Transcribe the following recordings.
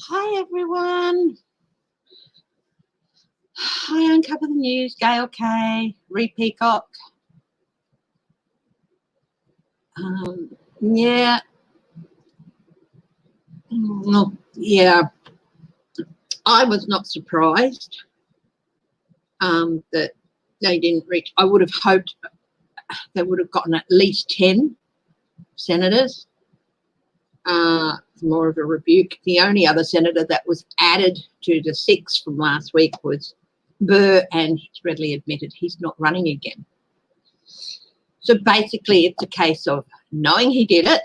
Hi everyone. Hi, Uncover the News, Gail K, Ree Peacock. Yeah. Yeah. I was not surprised that they didn't reach. I would have hoped they would have gotten at least 10 senators. More of a rebuke. The only other senator that was added to the 6 from last week was Burr, and he's readily admitted he's not running again. So basically it's a case of knowing he did it,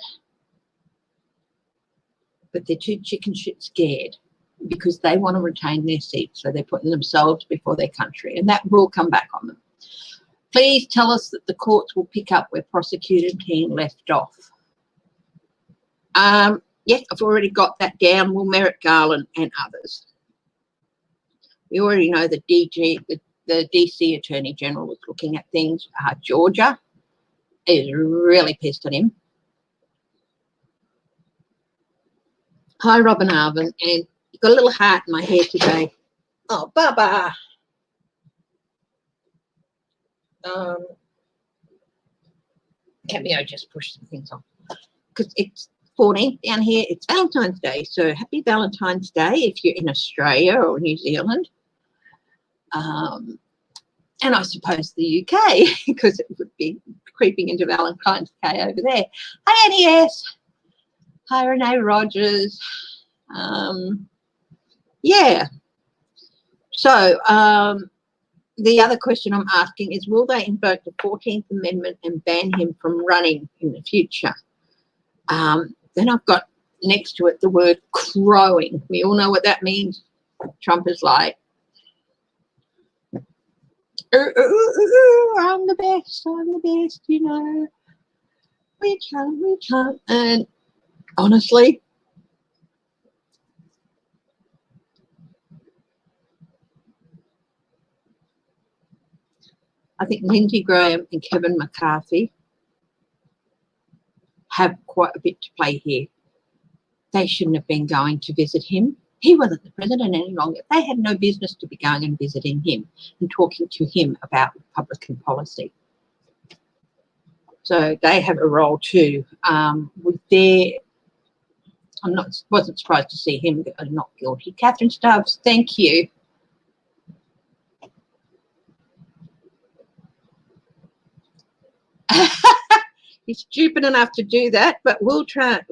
but they're too chicken shit scared because they want to retain their seats, so they're putting themselves before their country, and that will come back on them. Please tell us that the courts will pick up where prosecutor Keane left off. Yes, I've already got that down. Will Merrick Garland and others. We already know the DC Attorney General was looking at things. Georgia is really pissed at him. Hi, Robin Arvin, and you've got a little heart in my hair today. Oh, Baba. Cameo just pushed some things on because it's 14 down here. It's Valentine's Day, so happy Valentine's Day if you're in Australia or New Zealand. And I suppose the UK, because it would be creeping into Valentine's Day over there. Hi, NES. Hi, Renee Rogers. Yeah. So the other question I'm asking is, will they invoke the 14th Amendment and ban him from running in the future? Then I've got next to it the word crowing. We all know what that means. Trump is like, I'm the best, you know. We can't. And honestly, I think Lindsey Graham and Kevin McCarthy have quite a bit to play here. They shouldn't have been going to visit him. He wasn't the president any longer. They had no business to be going and visiting him and talking to him about Republican policy. So they have a role too. Wasn't surprised to see him not guilty. Catherine Stubbs, thank you. He's stupid enough to do that, but will Trump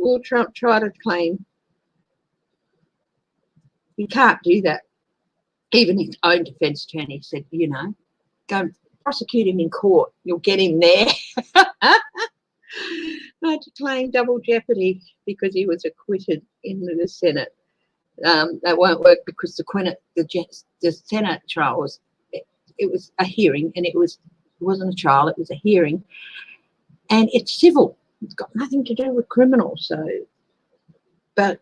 try to claim? He can't do that. Even his own defence attorney said, you know, go prosecute him in court. You'll get him there. Not to claim double jeopardy because he was acquitted in the Senate. That won't work because the Senate trial was a hearing, and it wasn't a trial. It was a hearing. And it's civil. It's got nothing to do with criminal. So, but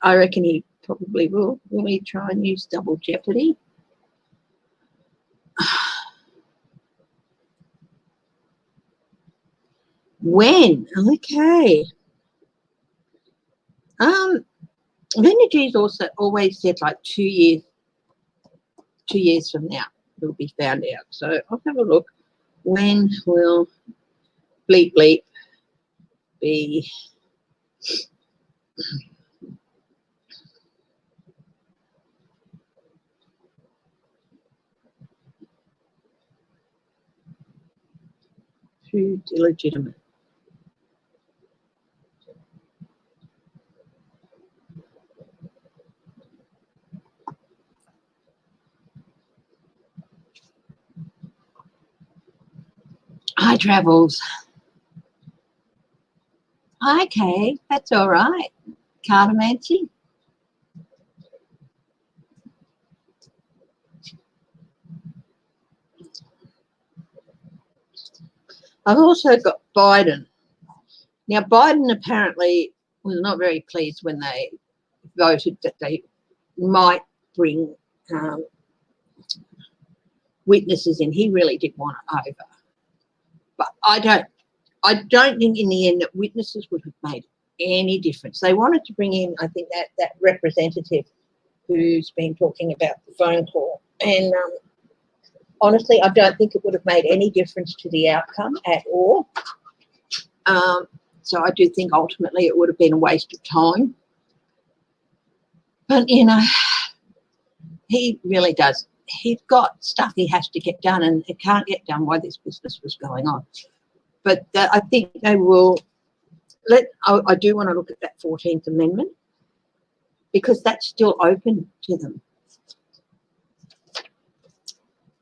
I reckon he probably will. Will he try and use double jeopardy? When? Okay. Energies also always said like 2 years. 2 years from now, it will be found out. So I'll have a look. When will bleep bleep be too illegitimate? Hi, Travels. Okay, that's all right. Cartomancy. I've also got Biden. Now, Biden apparently was not very pleased when they voted that they might bring witnesses in. He really did want it over. But I don't think in the end that witnesses would have made any difference. They wanted to bring in, I think, that representative who's been talking about the phone call. And honestly, I don't think it would have made any difference to the outcome at all. So I do think ultimately it would have been a waste of time. But, you know, he really does. He's got stuff he has to get done, and it can't get done while this business was going on. But I think they will I do want to look at that 14th Amendment, because that's still open to them.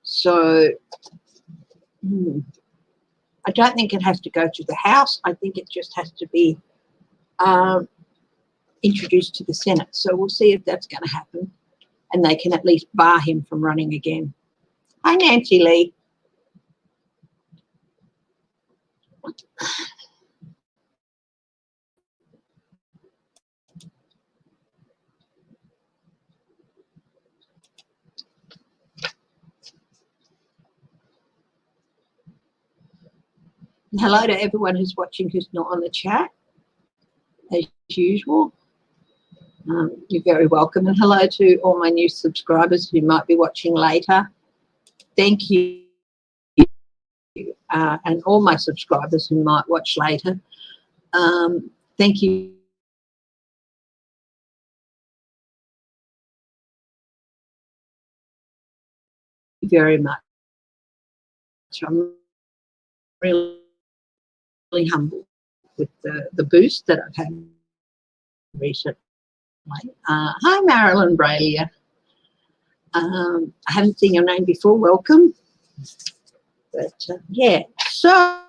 So I don't think it has to go to the House. I think it just has to be introduced to the Senate. So we'll see if that's going to happen, and they can at least bar him from running again. Hi, Nancy Lee. Hello to everyone who's watching who's not on the chat, as usual. You're very welcome. And hello to all my new subscribers who might be watching later. Thank you. And all my subscribers who might watch later. Thank you very much. I'm really humbled with the boost that I've had recently. Hi, Marilyn Brailia. I haven't seen your name before. Welcome. But yeah, so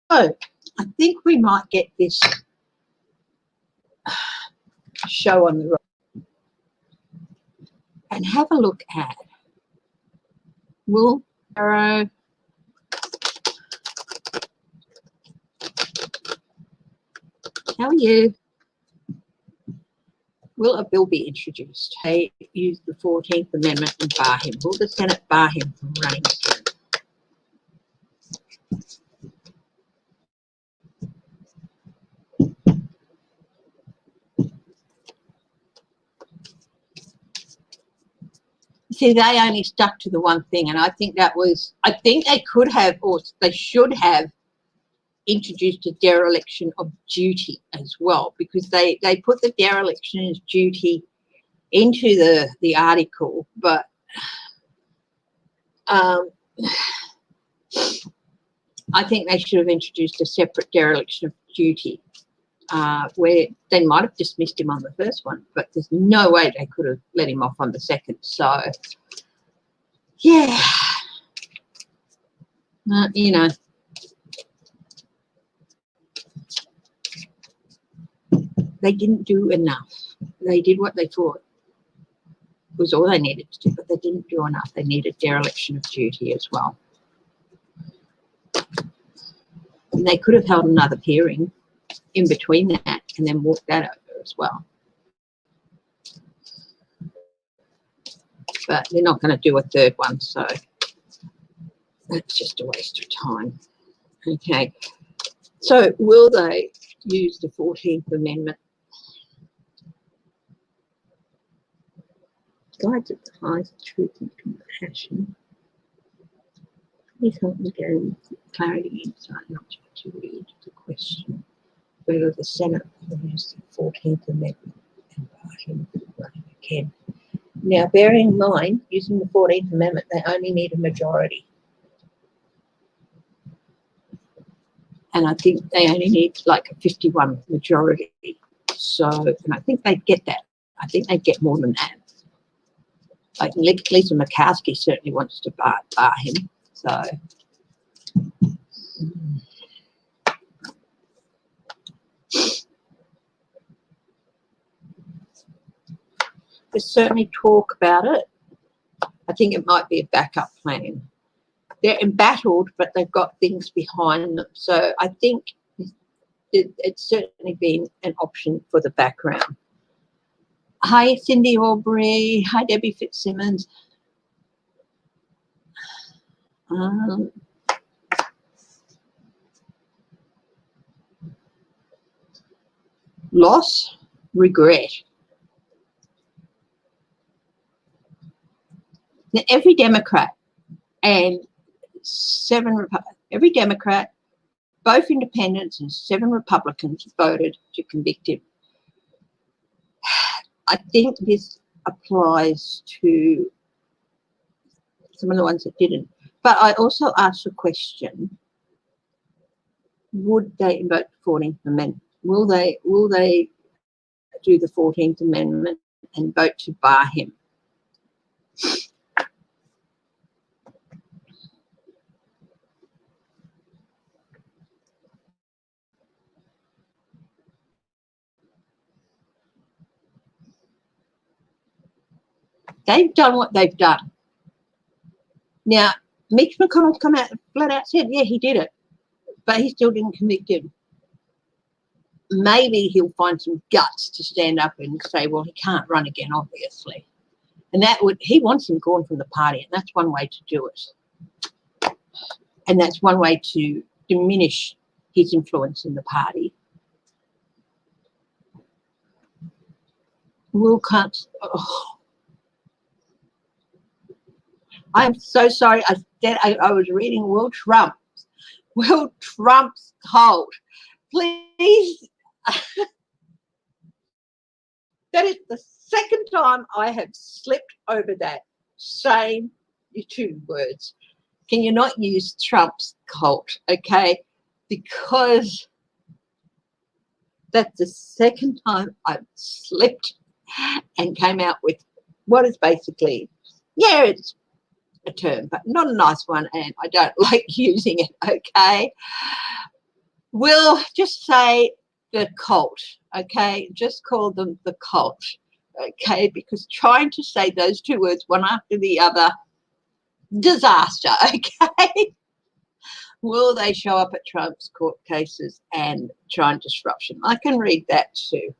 I think we might get this show on the road and have a look at Will Barrow. How are you? Will a bill be introduced? They use the 14th Amendment and bar him. Will the Senate bar him from running again? See, they only stuck to the one thing, and I think that was, I think they could have, or they should have, introduced a dereliction of duty as well, because they put the dereliction of duty into the article, but I think they should have introduced a separate dereliction of duty, where they might have dismissed him on the first one, but there's no way they could have let him off on the second. So, yeah, you know, they didn't do enough. They did what they thought was all they needed to do, but they didn't do enough. They needed dereliction of duty as well. And they could have held another hearing in between that and then walked that over as well. But they're not going to do a third one, so that's just a waste of time. Okay, so will they use the 14th Amendment? Guides at the highest truth and compassion. Please help me gain clarity, insight, not to read the question whether the Senate will use the 14th Amendment and bar him from running again. Now, bearing in mind, using the 14th Amendment, they only need a majority. And I think they only need like a 51 majority. So, and I think they'd get that. I think they'd get more than that. Like Lisa Murkowski certainly wants to bar him. So, there's certainly talk about it. I think it might be a backup plan. They're embattled, but they've got things behind them. So I think it's certainly been an option for the background. Hi, Cindy Aubrey. Hi, Debbie Fitzsimmons. loss, regret. Now, every Democrat and every Democrat, both independents and 7 Republicans voted to convict him. I think this applies to some of the ones that didn't. But I also asked the question, would they vote the 14th Amendment? Will they do the 14th Amendment and vote to bar him? They've done what they've done. Now, Mitch McConnell's come out flat out said, yeah, he did it, but he still didn't convict him. Maybe he'll find some guts to stand up and say, well, he can't run again, obviously. And he wants him gone from the party, and that's one way to do it. And that's one way to diminish his influence in the party. I'm so sorry. I was reading Will Trump's cult. Please. That is the second time I have slipped over that same 2 words. Can you not use Trump's cult, okay? Because that's the second time I've slipped and came out with what is basically, yeah, it's a term, but not a nice one, and I don't like using it, okay? We'll just say the cult, okay? Just call them the cult, okay? Because trying to say those 2 words one after the other, disaster, okay? Will they show up at Trump's court cases and try and disruption? I can read that too.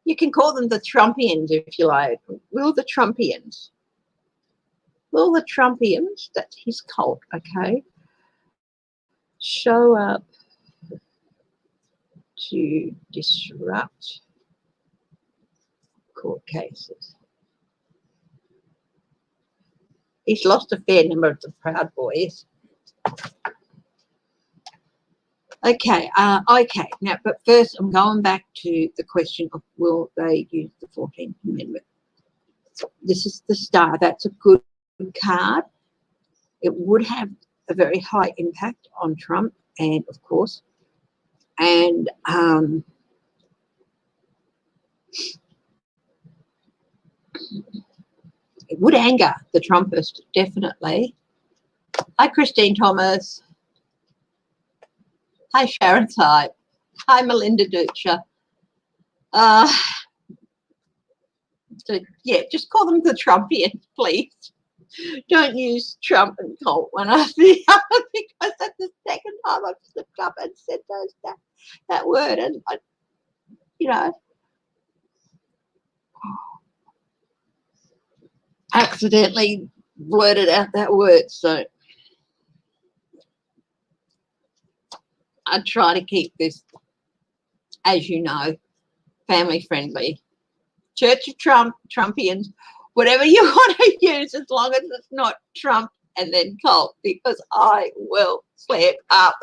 You can call them the Trumpians if you like. Will the Trumpians? Will the Trumpians, that's his cult, okay, show up to disrupt court cases? He's lost a fair number of the Proud Boys. Okay, okay. Now, but first I'm going back to the question of will they use the 14th Amendment? This is the star. That's a good card. It would have a very high impact on Trump, and of course, and it would anger the Trumpists, definitely. Hi, Christine Thomas. Hi, Sharon Type. Hi, Melinda Ducher. So, yeah, just call them the Trumpians, please. Don't use Trump and cult one after the other, because that's the second time I've slipped up and said that word. And, you know, accidentally blurted out that word. So I try to keep this, as you know, family friendly. Church of Trump, Trumpians, whatever you want to use, as long as it's not Trump and then cult, because I will slip up.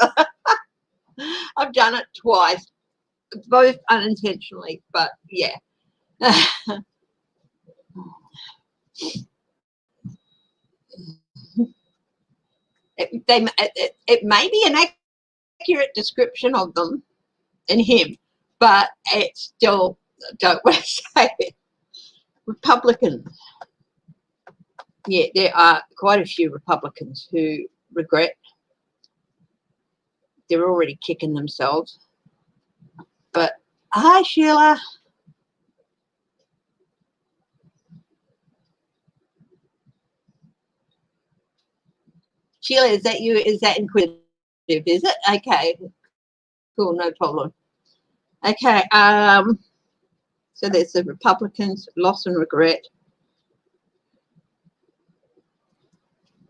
I've done it twice, both unintentionally, but yeah. It may be an accurate description of them and him, but it's still, don't want to say it. Republicans. Yeah, there are quite a few Republicans who regret. They're already kicking themselves. But hi, Sheila. Sheila, is that you? Is that inquisitive? Is it? Okay. Cool, no problem. Okay. So there's the Republicans, loss and regret.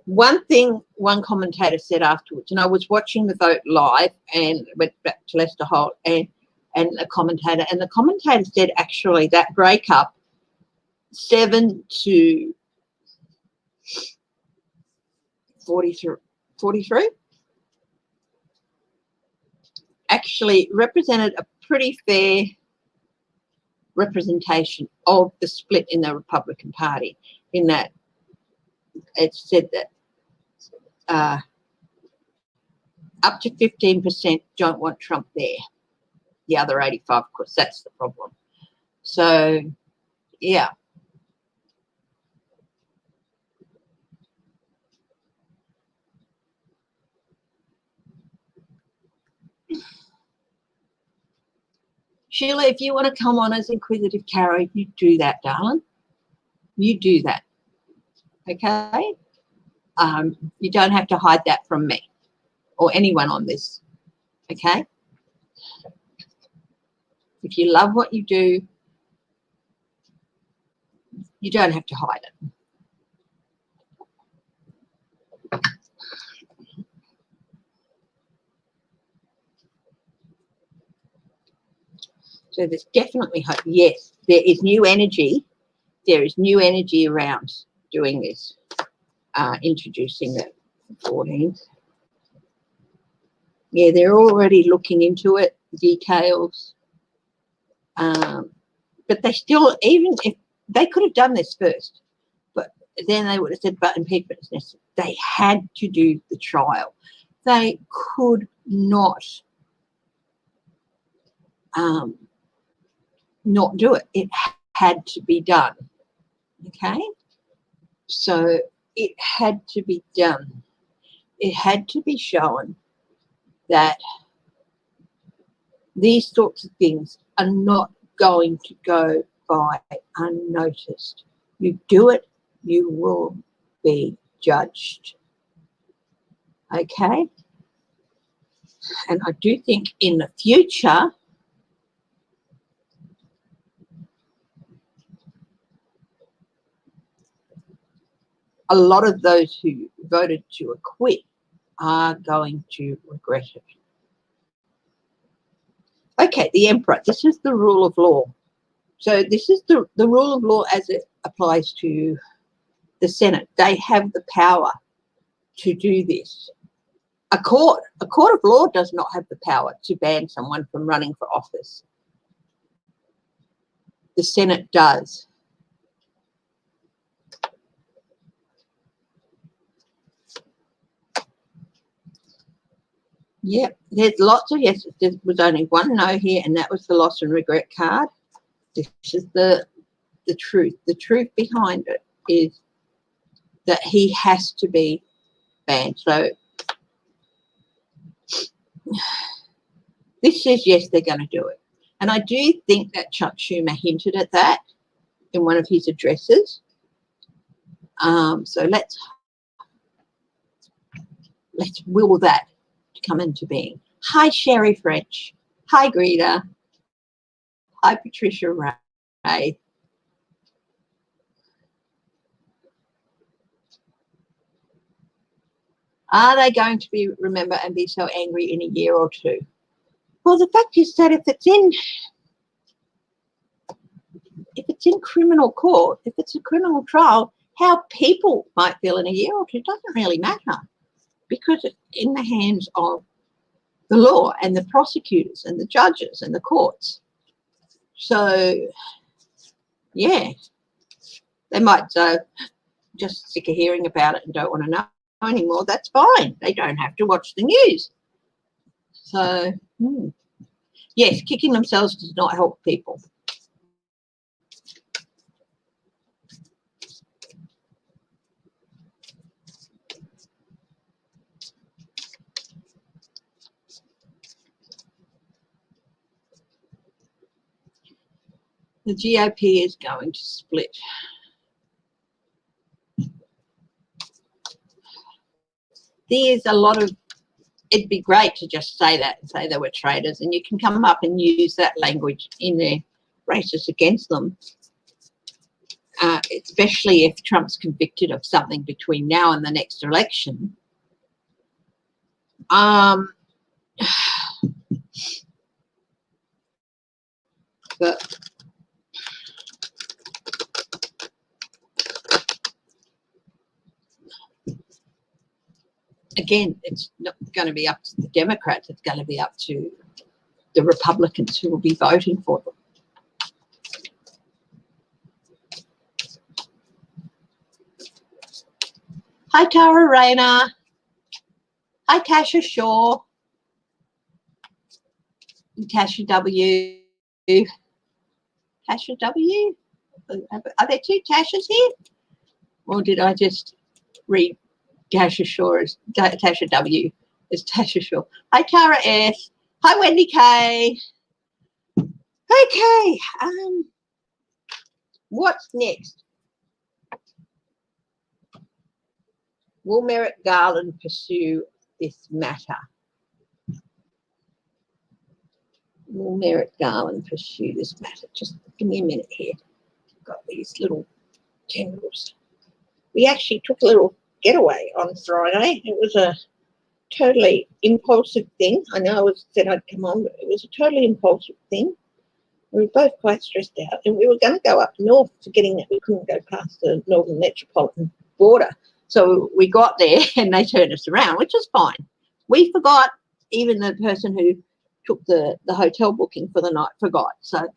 One thing one commentator said afterwards, and I was watching the vote live and went back to Lester Holt and the commentator said actually that breakup 7 to 43 actually represented a pretty fair representation of the split in the Republican Party, in that it said that up to 15% don't want Trump there. The other 85, of course, that's the problem. So, yeah. Sheila, if you want to come on as Inquisitive Tarot, you do that, darling. You do that. Okay? You don't have to hide that from me or anyone on this. Okay? If you love what you do, you don't have to hide it. So there's definitely hope. Yes, there is new energy. There is new energy around doing this, introducing the 14th. Yeah, they're already looking into it, details. But they still, even if they could have done this first, but then they would have said, but impeachment is necessary. They had to do the trial. They could not do it. It had to be done. Okay? So it had to be done. It had to be shown that these sorts of things are not going to go by unnoticed. You do it, you will be judged. Okay? And I do think in the future, a lot of those who voted to acquit are going to regret it. Okay, the Emperor. This is the rule of law. So this is the rule of law as it applies to the Senate. They have the power to do this. A court of law does not have the power to ban someone from running for office. The Senate does. Yep, there's lots of yeses. There was only one no here, and that was the loss and regret card. This is the truth. The truth behind it is that he has to be banned. So this says yes, they're going to do it. And I do think that Chuck Schumer hinted at that in one of his addresses. So let's will that come into being. Hi, Sherry French. Hi, Greta. Hi, Patricia Ray. Are they going to be remember and be so angry in a year or two? Well, the fact is that if it's in criminal court, if it's a criminal trial, how people might feel in a year or two doesn't really matter, because it's in the hands of the law and the prosecutors and the judges and the courts. So, yeah, they might just sick of hearing about it and don't want to know anymore. That's fine. They don't have to watch the news. So, yes, kicking themselves does not help people. The GOP is going to split. There's a lot of, it'd be great to just say that and say they were traitors, and you can come up and use that language in their races against them. especially if Trump's convicted of something between now and the next election. But again, it's not going to be up to the Democrats. It's going to be up to the Republicans who will be voting for them. Hi, Tara Rayner. Hi, Tasha Shaw. Tasha W. Tasha W. Are there two Tashas here? Or did I just read Tasha Shaw as Tasha W. as Tasha Shaw? Hi, Tara S. Hi, Wendy K. Okay. What's next? Will Merrick Garland pursue this matter? Will Merrick Garland pursue this matter? Just give me a minute here. I've got these little tendrils. We actually took a little getaway on Friday. It was a totally impulsive thing. I know I said I'd come on, but it was a totally impulsive thing. We were both quite stressed out, and we were going to go up north, forgetting that we couldn't go past the Northern Metropolitan border. So we got there and they turned us around, which is fine. We forgot, even the person who took the hotel booking for the night forgot. So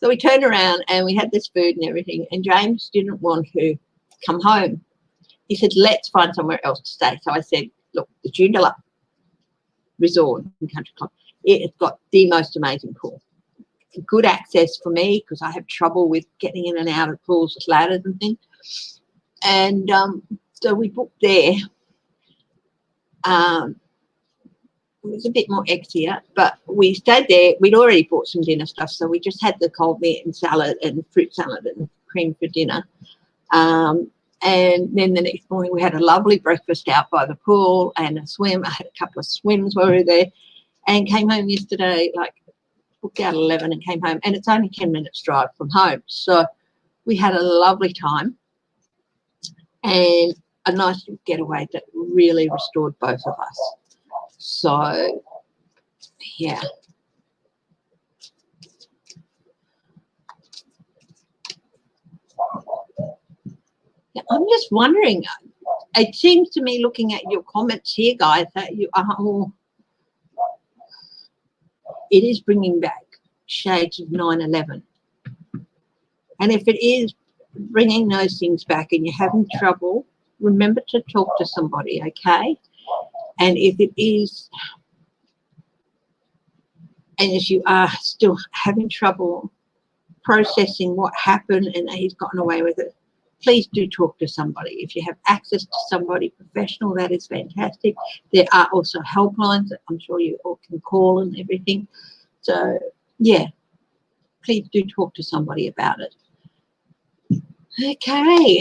we turned around and we had this food and everything, and James didn't want to come home. He said, let's find somewhere else to stay. So I said, look, the Joondalup Resort and Country Club, it's got the most amazing pool. Good access for me because I have trouble with getting in and out of pools with ladders and things. And so we booked there. It was a bit more exier, but we stayed there. We'd already bought some dinner stuff, so we just had the cold meat and salad and fruit salad and cream for dinner. And then the next morning we had a lovely breakfast out by the pool and a swim. I had a couple of swims while we were there, and came home yesterday, like booked out at 11 and came home, and it's only 10 minutes drive from home. So we had a lovely time and a nice getaway that really restored both of us. So, yeah. I'm just wondering, it seems to me, looking at your comments here, guys, that you are all, it is bringing back shades of 9/11. And if it is bringing those things back and you're having trouble, remember to talk to somebody, okay? And if it is, and if you are still having trouble processing what happened and he's gotten away with it, please do talk to somebody. If you have access to somebody professional, that is fantastic. There are also helplines that I'm sure you all can call and everything. So, yeah, please do talk to somebody about it. Okay.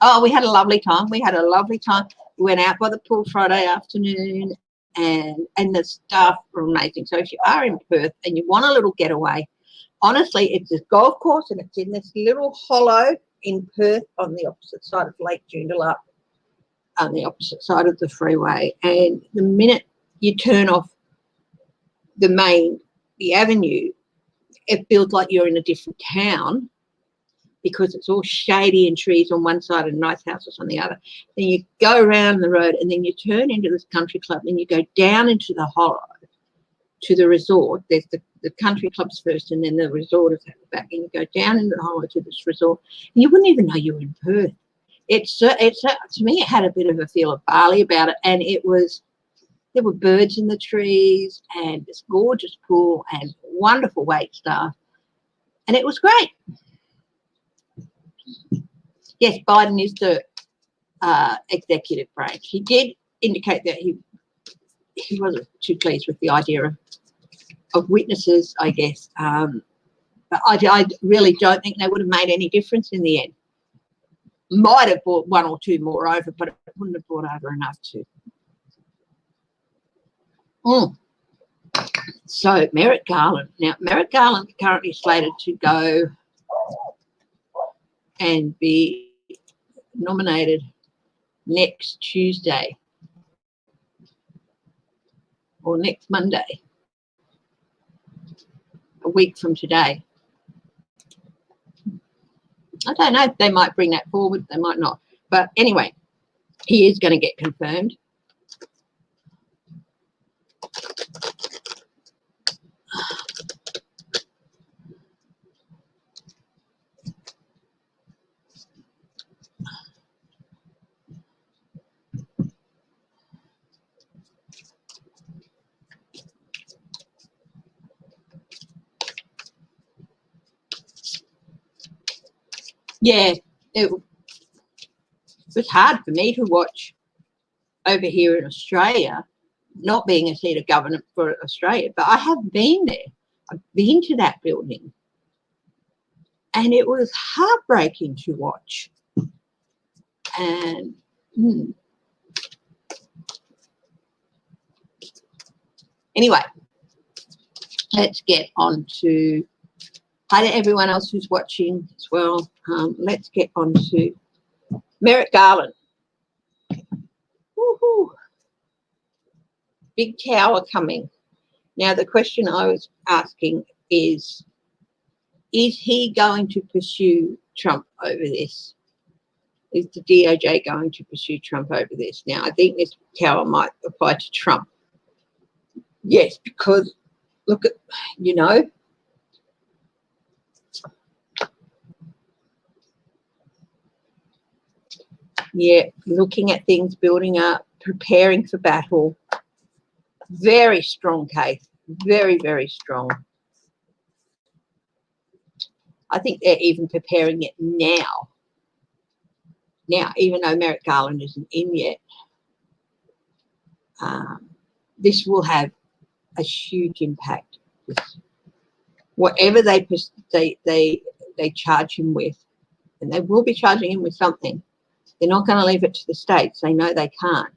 Oh, we had a lovely time. We had a lovely time. We went out by the pool Friday afternoon, and the staff were amazing. So if you are in Perth and you want a little getaway, honestly, it's a golf course and it's in this little hollow in Perth on the opposite side of Lake Joondalup, on the opposite side of the freeway. And the minute you turn off the avenue, it feels like you're in a different town because it's all shady and trees on one side and nice houses on the other. Then you go around the road and then you turn into this country club and you go down into the hollow to the resort. There's the country clubs first and then the resort is at the back, and you go down into the hollow to this resort and you wouldn't even know you were in Perth. It's to me, it had a bit of a feel of Bali about it, and there were birds in the trees and this gorgeous pool and wonderful wait staff, and it was great. Yes, Biden is the executive branch. He did indicate that he wasn't too pleased with the idea of witnesses, I guess. But I really don't think they would have made any difference in the end. Might have brought one or two more over, but it wouldn't have brought over enough to. So Merrick Garland. Now, Merrick Garland is currently slated to go and be nominated next Tuesday or next Monday, a week from today. I don't know if they might bring that forward, they might not. But anyway, he is going to get confirmed. Yeah, it was hard for me to watch over here in Australia, not being a seat of government for Australia, but I have been there. I've been to that building, and it was heartbreaking to watch. And anyway, let's get on to, hi to everyone else who's watching as well. Let's get on to Merrick Garland. Woohoo. Big tower coming. Now, the question I was asking is he going to pursue Trump over this? Is the DOJ going to pursue Trump over this? Now, I think this tower might apply to Trump. Yes, because look at, yeah, looking at things building up, preparing for battle. Very strong case. Very, very strong. I think they're even preparing it now. Now, even though Merrick Garland isn't in yet, this will have a huge impact. Whatever they charge him with, and they will be charging him with something, they're not going to leave it to the states. They know they can't.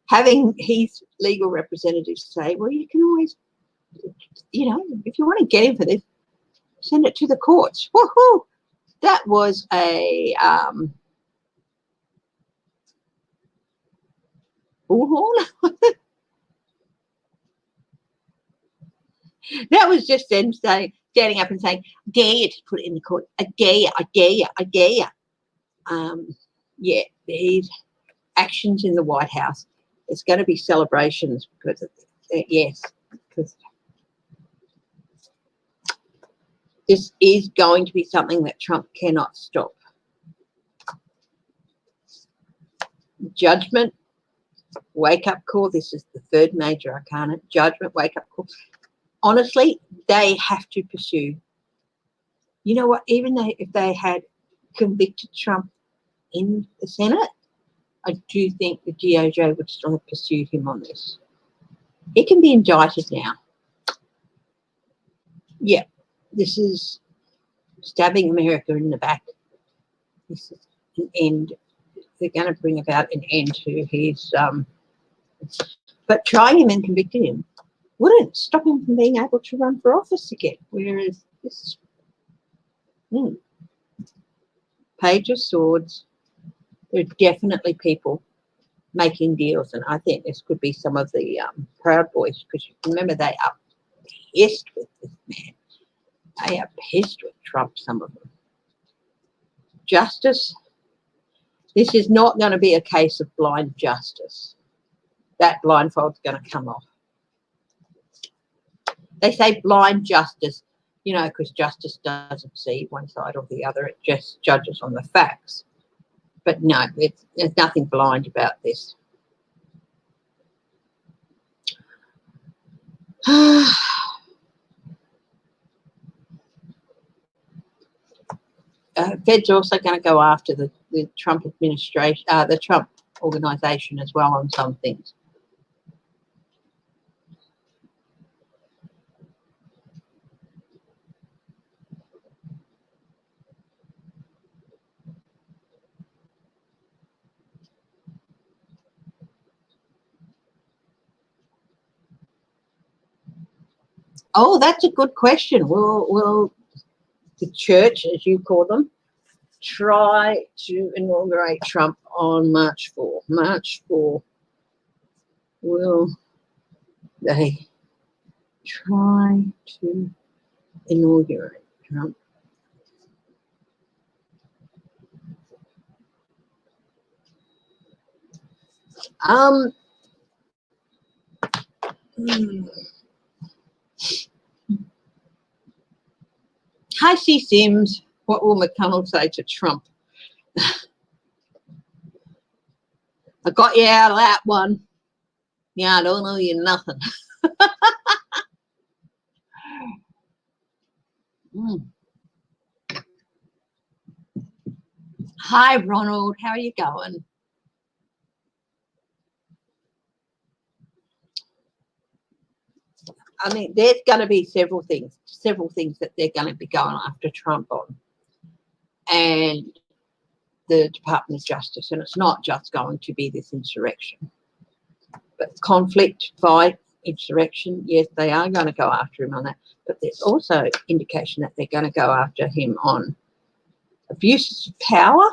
Having his legal representatives say, well, you can always, if you want to get him for this, send it to the courts. Woohoo! That was a bullhorn. That was just them standing up and saying, I dare you to put it in the court. I dare you, I dare you, I dare you. Yeah, these actions in the White House, it's going to be celebrations because of yes, because this is going to be something that Trump cannot stop. Judgment, wake-up call. This is the third major arcana. Judgment, wake-up call. Honestly, they have to pursue. You know what? Even if they had convicted Trump in the Senate, I do think the DOJ would still have pursued him on this. He can be indicted now. Yeah, this is stabbing America in the back. This is an end. They're going to bring about an end to his, but trying him and convicting him wouldn't stop him from being able to run for office again. Whereas this Page of Swords, there are definitely people making deals, and I think this could be some of the Proud Boys, because you remember they are pissed with this man. They are pissed with Trump, some of them. Justice. This is not going to be a case of blind justice. That blindfold's going to come off. They say blind justice, because justice doesn't see one side or the other. It just judges on the facts. But no, there's nothing blind about this. Fed's also going to go after the Trump administration, the Trump organization as well on some things. Oh, that's a good question. Will the church, as you call them, try to inaugurate Trump on March 4? March 4. Will they try to inaugurate Trump? Hi, C. Sims. What will McConnell say to Trump? I got you out of that one. Yeah, I don't owe you nothing. Hi, Ronald. How are you going? I mean, there's going to be several things that they're going to be going after Trump on. And the Department of Justice. And it's not just going to be this insurrection. But conflict, fight, insurrection, yes, they are going to go after him on that. But there's also indication that they're going to go after him on abuses of power.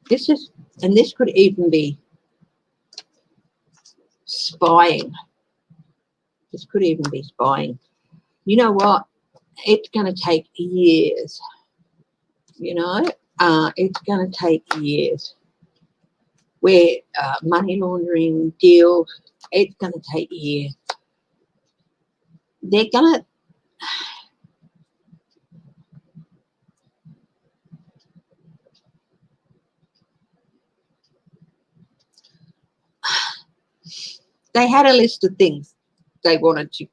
This could even be spying. This could even be spying. You know what? It's going to take years. You know, it's going to take years. Where money laundering deals, it's going to take years. They're going to. They had a list of things they wanted to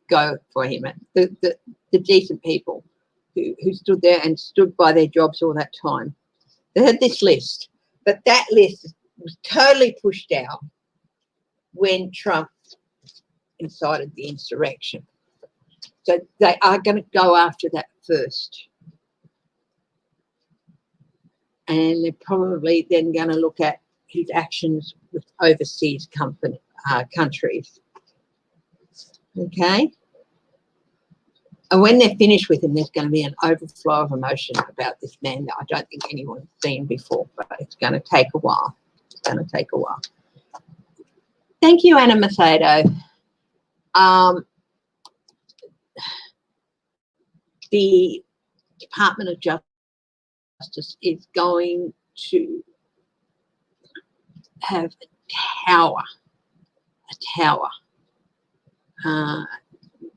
go for him. The decent people who stood there and stood by their jobs all that time. They had this list, but that list was totally pushed out when Trump incited the insurrection. So they are going to go after that first. And they're probably then going to look at his actions with overseas countries. Okay? And when they're finished with him, there's going to be an overflow of emotion about this man that I don't think anyone's seen before, but it's going to take a while. It's going to take a while. Thank you, Anna Macedo. The Department of Justice is going to have a tower.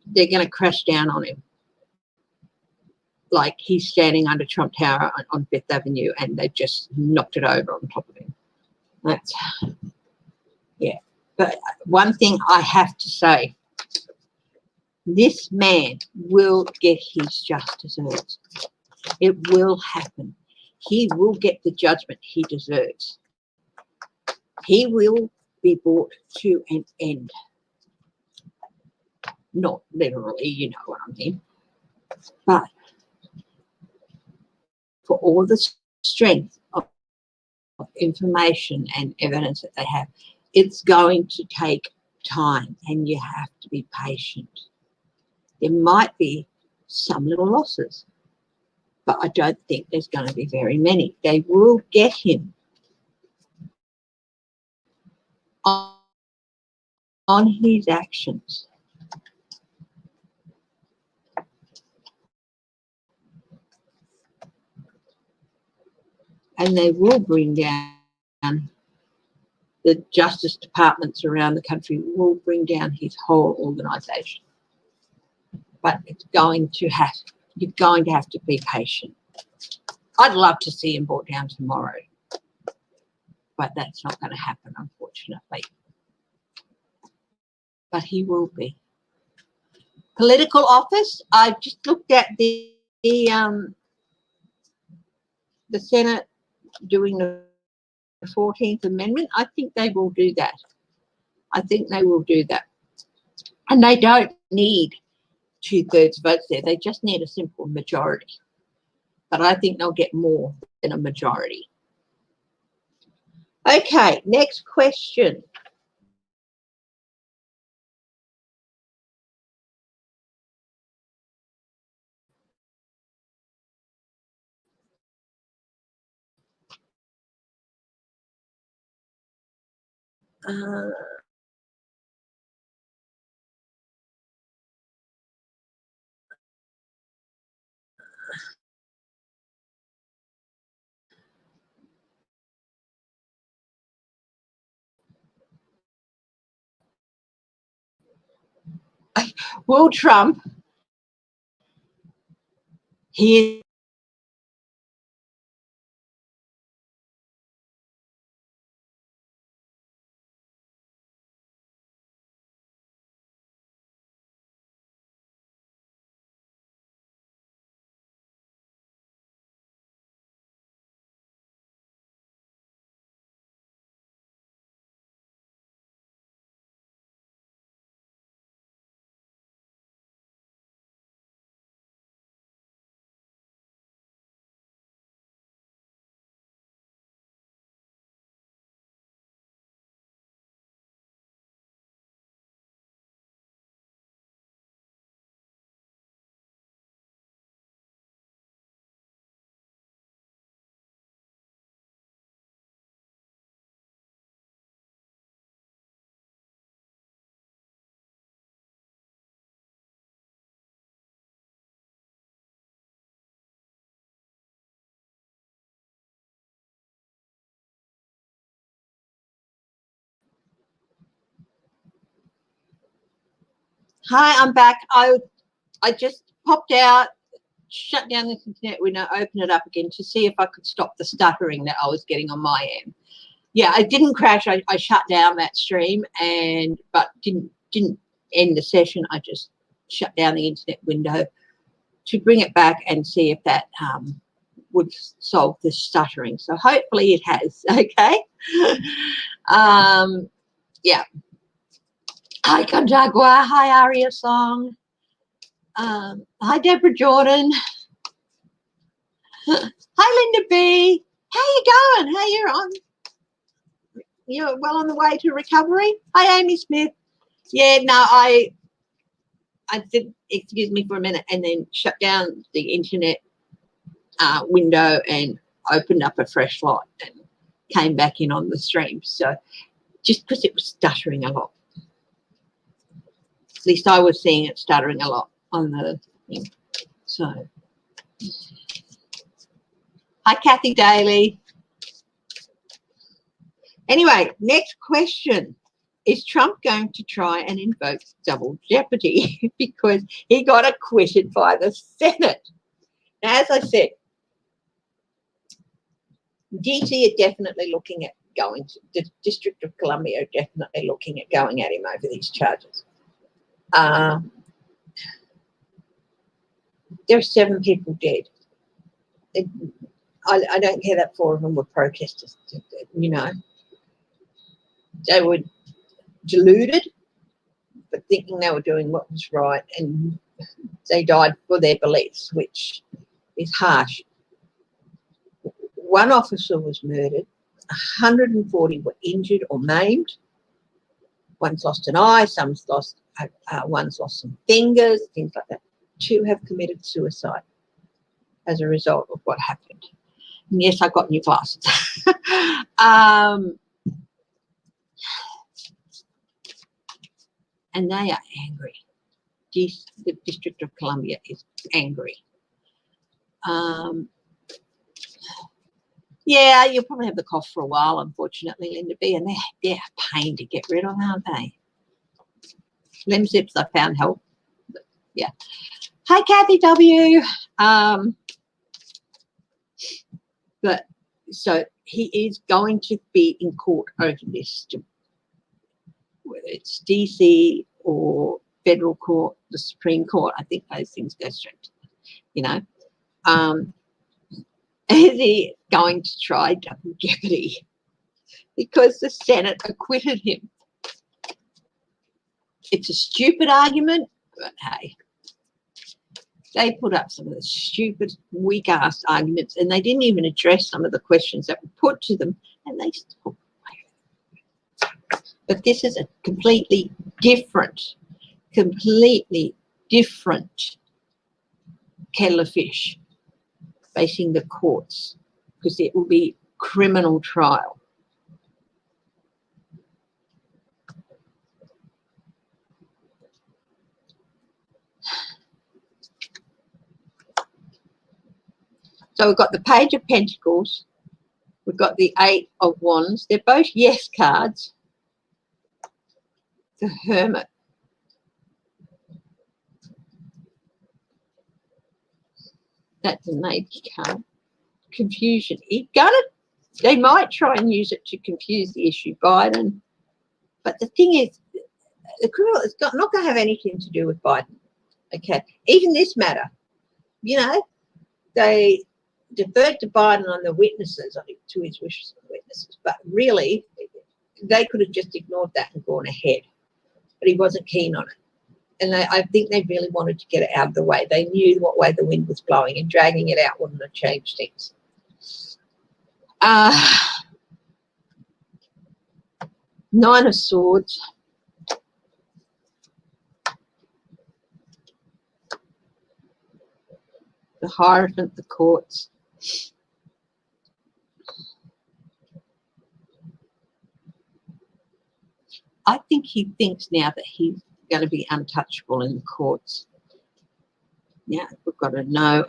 They're going to crash down on him. Like he's standing under Trump Tower on Fifth Avenue and they've just knocked it over on top of him. That's, yeah. But one thing I have to say, this man will get his just desserts. It will happen. He will get the judgment he deserves. He will be brought to an end. Not literally, you know what I mean. But for all the strength of information and evidence that they have, it's going to take time and you have to be patient. There might be some little losses, but I don't think there's going to be very many. They will get him on his actions. And they will bring down the justice departments around the country, will bring down his whole organisation. But it's going to have, you're going to have to be patient. I'd love to see him brought down tomorrow, but that's not going to happen, unfortunately. But he will be. Political office, I just looked at the Senate doing the 14th Amendment. I think they will do that. I think they will do that. And they don't need 2/3 votes there. They just need a simple majority. But I think they'll get more than a majority. Okay, next question. Uh, will Trump, he Hi, I'm back. I just popped out, shut down the internet window, open it up again to see if I could stop the stuttering that I was getting on my end. Yeah, I didn't crash. I shut down that stream but didn't end the session. I just shut down the internet window to bring it back and see if that would solve the stuttering. So hopefully it has. Okay. Yeah. Hi, Conjagua. Hi, Aria Song. Hi, Deborah Jordan. Hi, Linda B. How you going? How you're well on the way to recovery? Hi, Amy Smith. Yeah, no, I did, excuse me for a minute, and then shut down the internet window and opened up a fresh light and came back in on the stream. So just because it was stuttering a lot. At least I was seeing it stuttering a lot on the thing. So, hi, Kathy Daly. Anyway, next question. Is Trump going to try and invoke double jeopardy because he got acquitted by the Senate? Now, as I said, DC are definitely looking at going to the District of Columbia are definitely looking at going at him over these charges. There are 7 people dead. I don't care that 4 of them were protesters, you know. They were deluded, but thinking they were doing what was right, and they died for their beliefs, which is harsh. 1 officer was murdered, 140 were injured or maimed. One's lost an eye, one's lost some fingers, things like that. 2 have committed suicide as a result of what happened. And yes, I got new glasses. And they are angry. The District of Columbia is angry. Yeah, you'll probably have the cough for a while, unfortunately, Linda B, and they're a pain to get rid of, aren't they? Lemsips, I found help. But yeah. Hi, Kathy W. But so he is going to be in court over this, whether it's DC or federal court, the Supreme Court. I think those things go straight to, you know. Is he going to try double jeopardy because the Senate acquitted him? It's a stupid argument, but hey, they put up some of the stupid, weak-ass arguments, and they didn't even address some of the questions that were put to them, and they still. But this is a completely different kellerfish facing the courts, because it will be criminal trial. So we've got the Page of Pentacles. We've got the Eight of Wands. They're both yes cards. The Hermit. That's a lady card. Confusion. They might try and use it to confuse the issue, Biden. But the thing is, the criminal is not going to have anything to do with Biden. Okay. Even this matter, you know, they deferred to Biden on the witnesses, I think, to his wishes on the witnesses. But really, they could have just ignored that and gone ahead. But he wasn't keen on it. And I think they really wanted to get it out of the way. They knew what way the wind was blowing, and dragging it out wouldn't have changed things. Nine of Swords. The Hierophant, the Courts. I think he thinks now that he's going to be untouchable in the courts. Yeah, we've got a no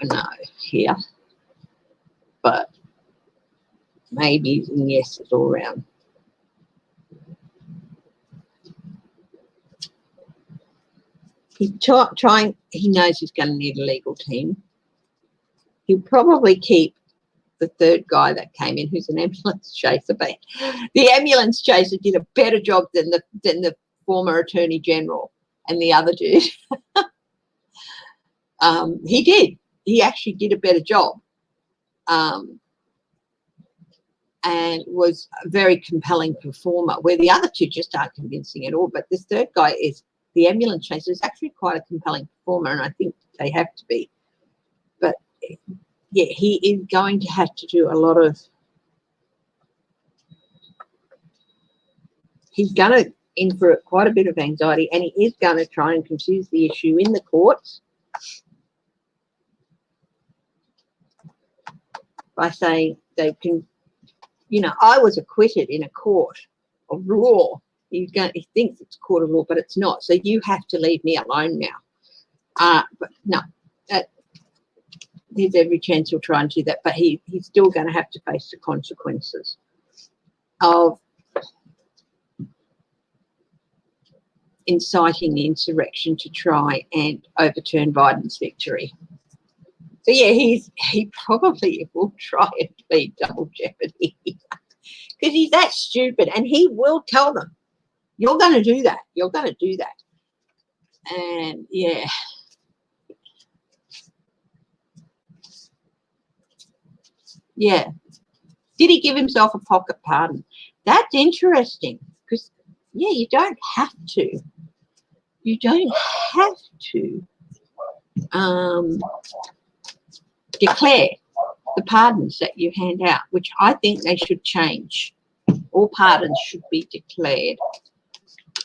here, but maybe and yeses all around. He's trying. He knows he's going to need a legal team. He'll probably keep the third guy that came in, who's an ambulance chaser. But the ambulance chaser did a better job than the former Attorney General and the other dude. He did. He actually did a better job, and was a very compelling performer, where the other two just aren't convincing at all. But this third guy, is the ambulance chaser, is actually quite a compelling performer, and I think they have to be. But yeah, he is going to have to do a lot of. He's going to in for quite a bit of anxiety, and he is going to try and confuse the issue in the courts by saying they can, you know, I was acquitted in a court of law. He thinks it's a court of law, but it's not. So you have to leave me alone now. But no, there's every chance he'll try and do that, but he's still going to have to face the consequences of inciting the insurrection to try and overturn Biden's victory. So yeah, he probably will try and plead double jeopardy because he's that stupid, and he will tell them, "You're going to do that. You're going to do that." And yeah. Yeah. Did he give himself a pocket pardon? That's interesting because, yeah, you don't have to. You don't have to declare the pardons that you hand out, which I think they should change. All pardons should be declared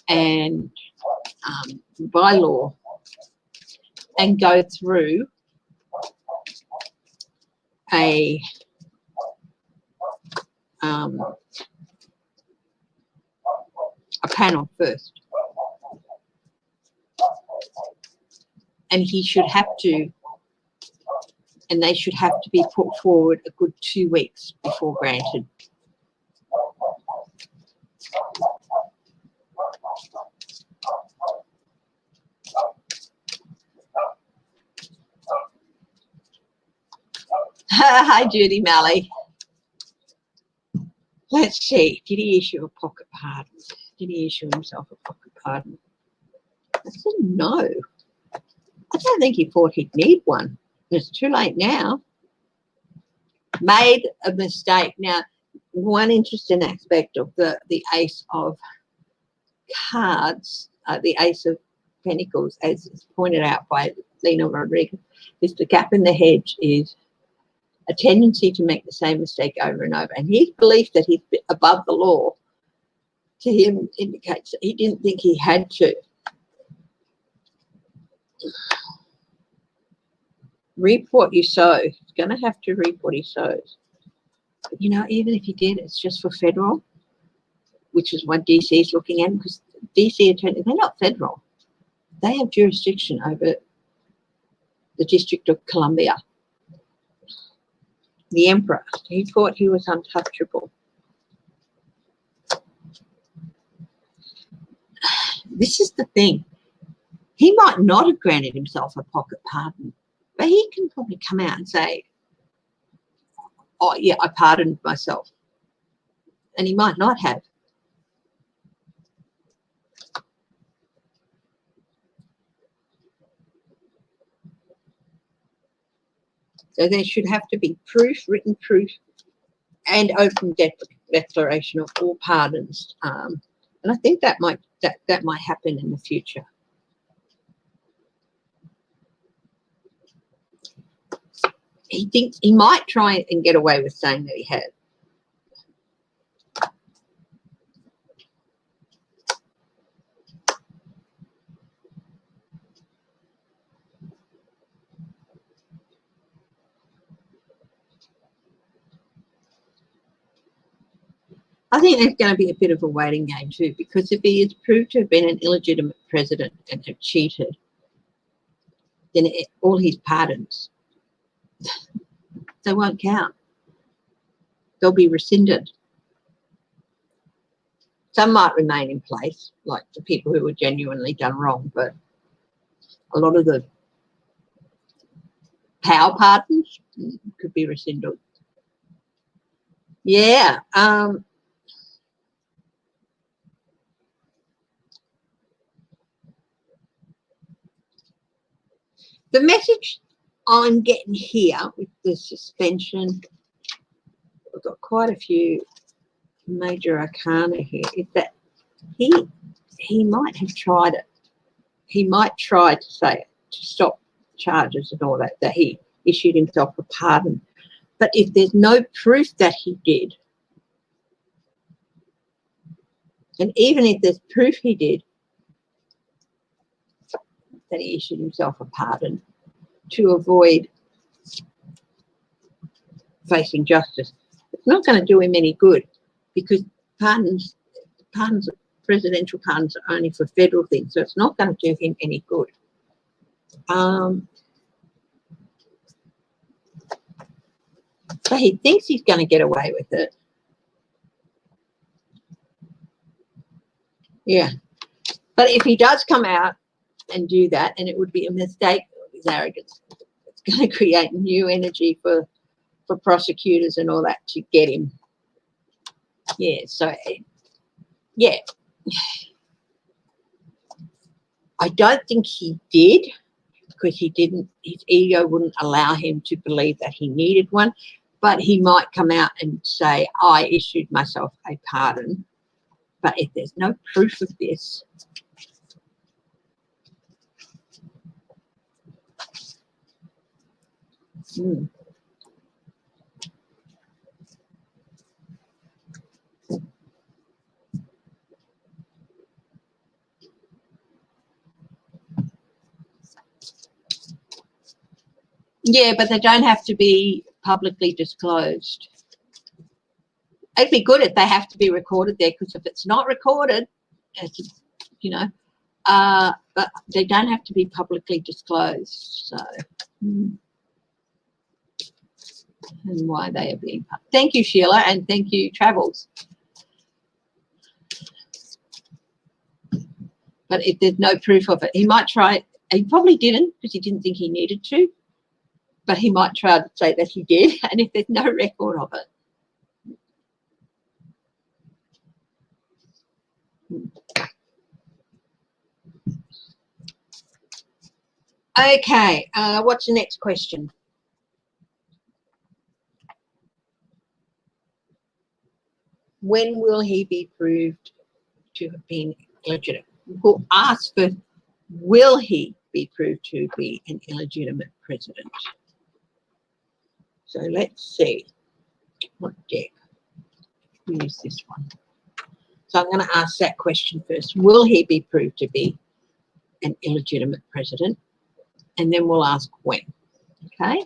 and by law, and go through a panel first, and he should have to, and they should have to be put forward a good 2 weeks before granted. Hi, Judy Malley. Let's see. Did he issue a pocket pardon? Did he issue himself a pocket pardon? I said no. I don't think he thought he'd need one. It's too late now. Made a mistake. Now, one interesting aspect of the Ace of Cards, the Ace of Pentacles, as is pointed out by Lena Rodriguez, is the gap in the hedge is a tendency to make the same mistake over and over. And his belief that he's above the law, to him, indicates that he didn't think he had to. Reap what you sow. He's going to have to reap what he sows. But, you know, even if he did, it's just for federal, which is what DC is looking at, because DC attorneys, they're not federal. They have jurisdiction over the District of Columbia. the emperor. He thought he was untouchable. This is the thing. He might not have granted himself a pocket pardon, but he can probably come out and say, oh, yeah, I pardoned myself. And he might not have. So there should have to be proof, written proof, and open declaration of all pardons. And I think that might happen in the future. He thinks he might try and get away with saying that he had. I think there's going to be a bit of a waiting game too, because if he is proved to have been an illegitimate president and have cheated, then all his pardons, they won't count. They'll be rescinded. Some might remain in place, like the people who were genuinely done wrong, but a lot of the power pardons could be rescinded. Yeah. The message I'm getting here with the suspension, I've got quite a few major arcana here, is that he might have tried it. He might try to say it, to stop charges and all that, that he issued himself a pardon. But if there's no proof that he did, and even if there's proof he did, that he issued himself a pardon to avoid facing justice, it's not going to do him any good, because pardons, presidential pardons are only for federal things, so it's not going to do him any good. So he thinks he's going to get away with it. Yeah. But if he does come out and do that, and it would be a mistake of his arrogance, it's going to create new energy for prosecutors and all that to get him. Yeah, so, yeah. I don't think he did, because he didn't, his ego wouldn't allow him to believe that he needed one, but he might come out and say, I issued myself a pardon. But if there's no proof of this, yeah, but they don't have to be publicly disclosed. It'd be good if they have to be recorded there, because if it's not recorded, it's, you know, but they don't have to be publicly disclosed. So, and why they are being. Thank you, Sheila, and thank you, Travels. But if there's no proof of it, he might try. He probably didn't, because he didn't think he needed to. But he might try to say that he did, and if there's no record of it. Okay, what's the next question? When will he be proved to have been illegitimate? We'll ask for, will he be proved to be an illegitimate president? So let's see. What deck? We'll use this one. So I'm going to ask that question first. Will he be proved to be an illegitimate president? And then we'll ask when. Okay?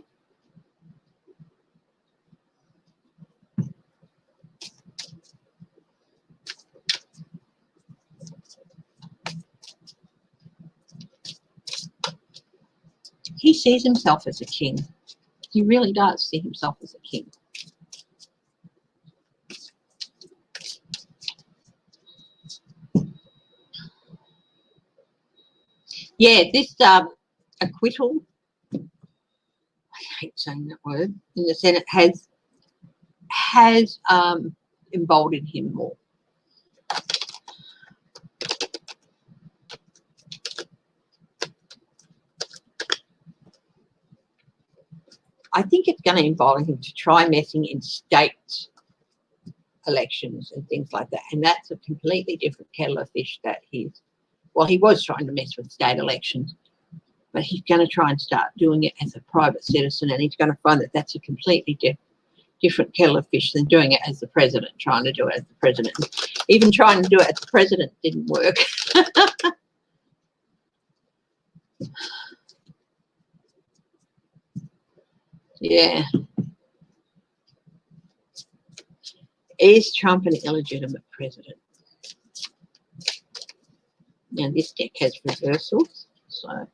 He sees himself as a king. He really does see himself as a king. Yeah, this acquittal, I hate saying that word, in the Senate has emboldened him more. I think it's going to embolden him to try messing in state elections and things like that. And that's a completely different kettle of fish that he was trying to mess with state elections, but he's going to try and start doing it as a private citizen, and he's going to find that that's a completely different kettle of fish than doing it as the president, trying to do it as the president. Even trying to do it as the president didn't work. Yeah. Is Trump an illegitimate president? Now, this deck has reversals, so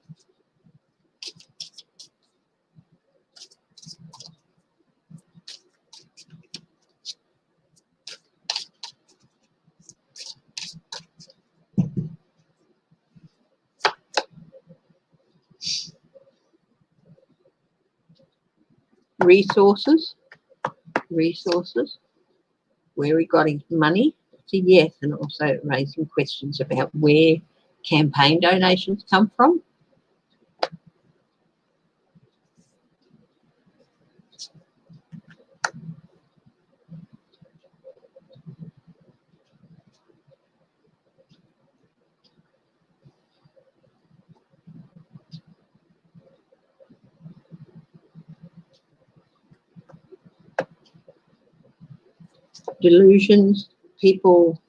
resources, where he got his money, it's a yes, and also raising questions about where campaign donations come from. Delusions, people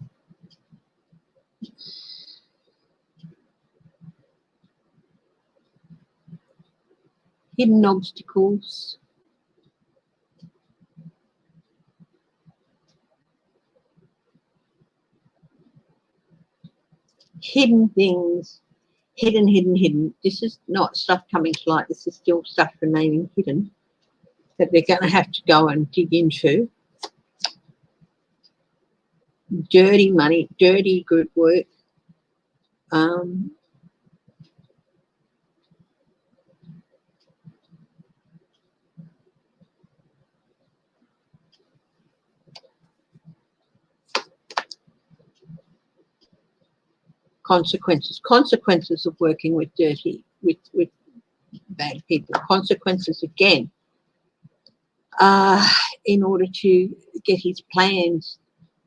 hidden obstacles, hidden things, hidden. This is not stuff coming to light. This is still stuff remaining hidden that they're going to have to go and dig into. Dirty money, dirty good work. Consequences of working with with bad people. Consequences again, in order to get his plans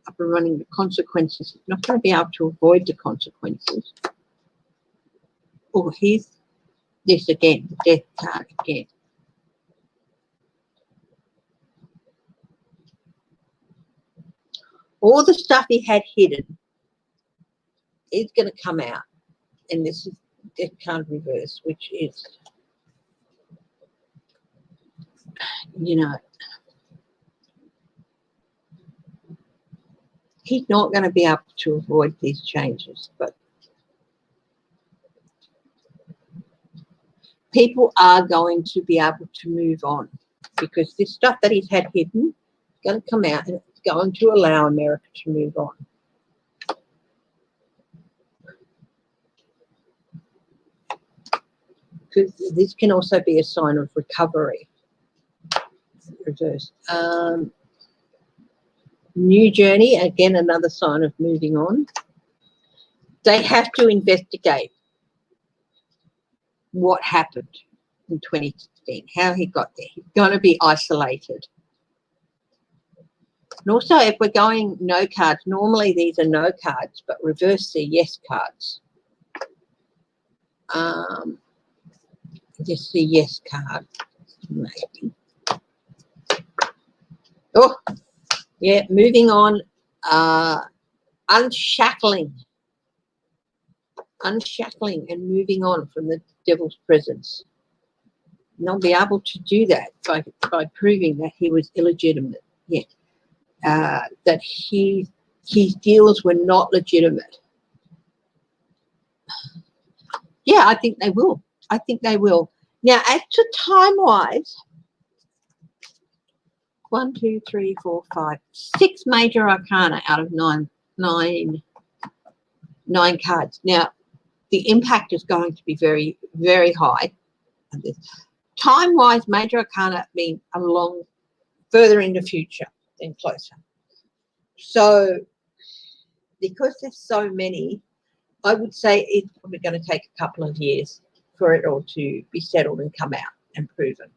up and running. The consequences, he's not going to be able to avoid the consequences. Oh, here's this again, the death card again. All the stuff he had hidden is going to come out, and this is death card reverse, which is, you know, he's not going to be able to avoid these changes, but people are going to be able to move on, because this stuff that he's had hidden is going to come out, and it's going to allow America to move on. Because this can also be a sign of recovery. Reverse. New journey, again, another sign of moving on. They have to investigate what happened in 2016, how he got there. He's going to be isolated. And also, if we're going no cards, normally these are no cards, but reverse they're yes cards. Just the yes card, maybe. Oh, yeah, moving on. Unshackling and moving on from the devil's presence. And they'll be able to do that by proving that he was illegitimate. Yeah, that his deals were not legitimate. Yeah, I think they will. I think they will. Now, as to time-wise, 1, 2, 3, 4, 5, 6 major arcana out of nine cards. Now, the impact is going to be very, very high. Time-wise, major arcana mean along further in the future than closer. So because there's so many, I would say it's probably going to take a couple of years for it all to be settled and come out and proven.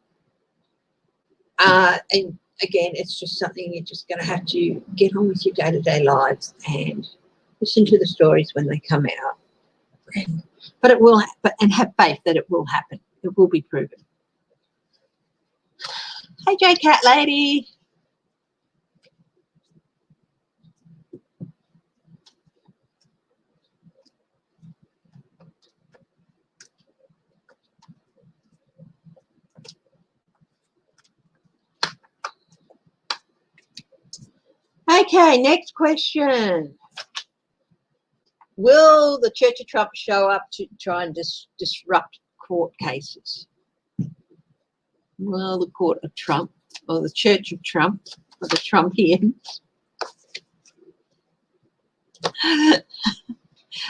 And again, it's just something you're just going to have to get on with your day-to-day lives and listen to the stories when they come out. But it will, and have faith that it will happen. It will be proven. Hey, J Cat Lady. Okay, next question. Will the Church of Trump show up to try and disrupt court cases? Well, the Court of Trump, or the Church of Trump, or the Trumpians.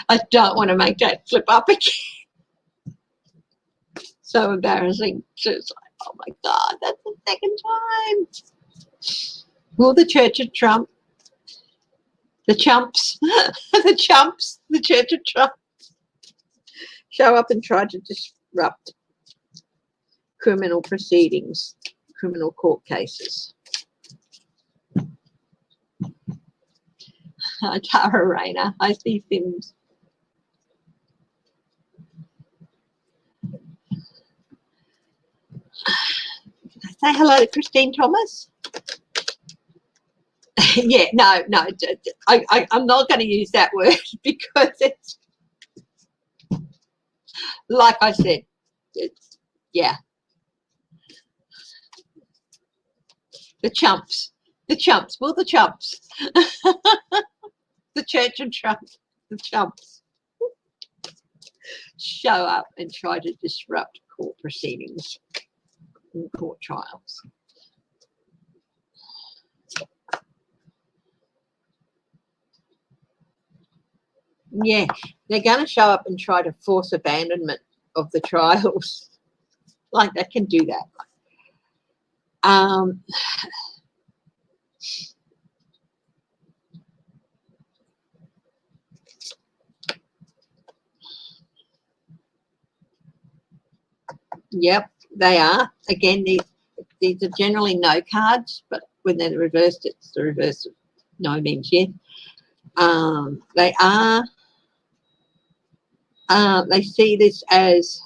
I don't want to make that flip up again. So embarrassing. It's like, oh my God, that's the second time. Will the Church of Trump, the chumps, the chumps, the Church of Trump, show up and try to disrupt criminal proceedings, criminal court cases? Tara Rayner, I see Sims. Say hello to Christine Thomas. Yeah, no, I'm not going to use that word because it's, like I said, it's, yeah. The chumps, well, the chumps. The Church of Trump, the chumps, show up and try to disrupt court proceedings and court trials. Yeah, they're going to show up and try to force abandonment of the trials. Like, they can do that. Yep, they are. Again, these are generally no cards, but when they're reversed, it's the reverse of no means yes. They are. They see this as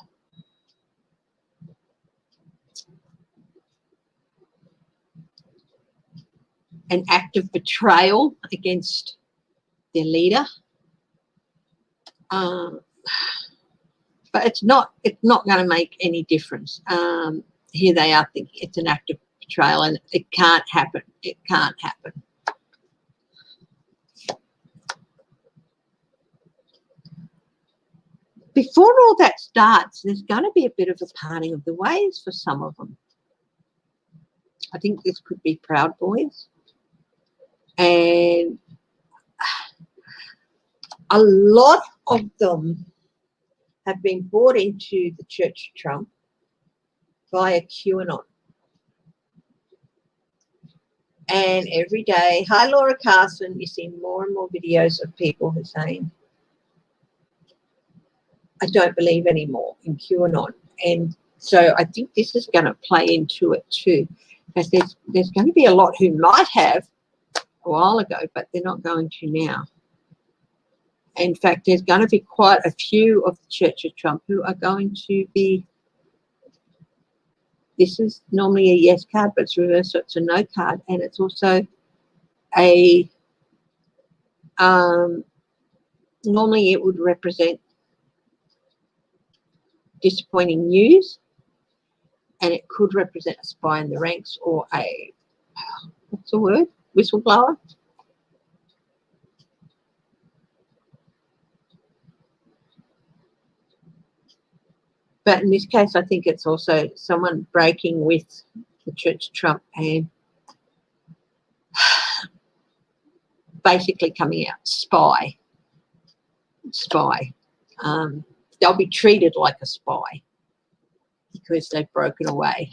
an act of betrayal against their leader. But it's not going to make any difference. Here they are thinking it's an act of betrayal and it can't happen. It can't happen. Before all that starts, there's going to be a bit of a parting of the ways for some of them. I think this could be Proud Boys. And a lot of them have been brought into the Church of Trump via QAnon. And every day, hi Laura Carson, you see more and more videos of people who are saying, I don't believe anymore in QAnon. And so I think this is going to play into it too. Because there's going to be a lot who might have a while ago, but they're not going to now. In fact, there's going to be quite a few of the Church of Trump who are going to be, this is normally a yes card, but it's reversed, so it's a no card. And it's also a, normally it would represent disappointing news, and it could represent a spy in the ranks or a, what's the word, whistleblower. But in this case, I think it's also someone breaking with the Church of Trump and basically coming out spy. they'll be treated like a spy because they've broken away.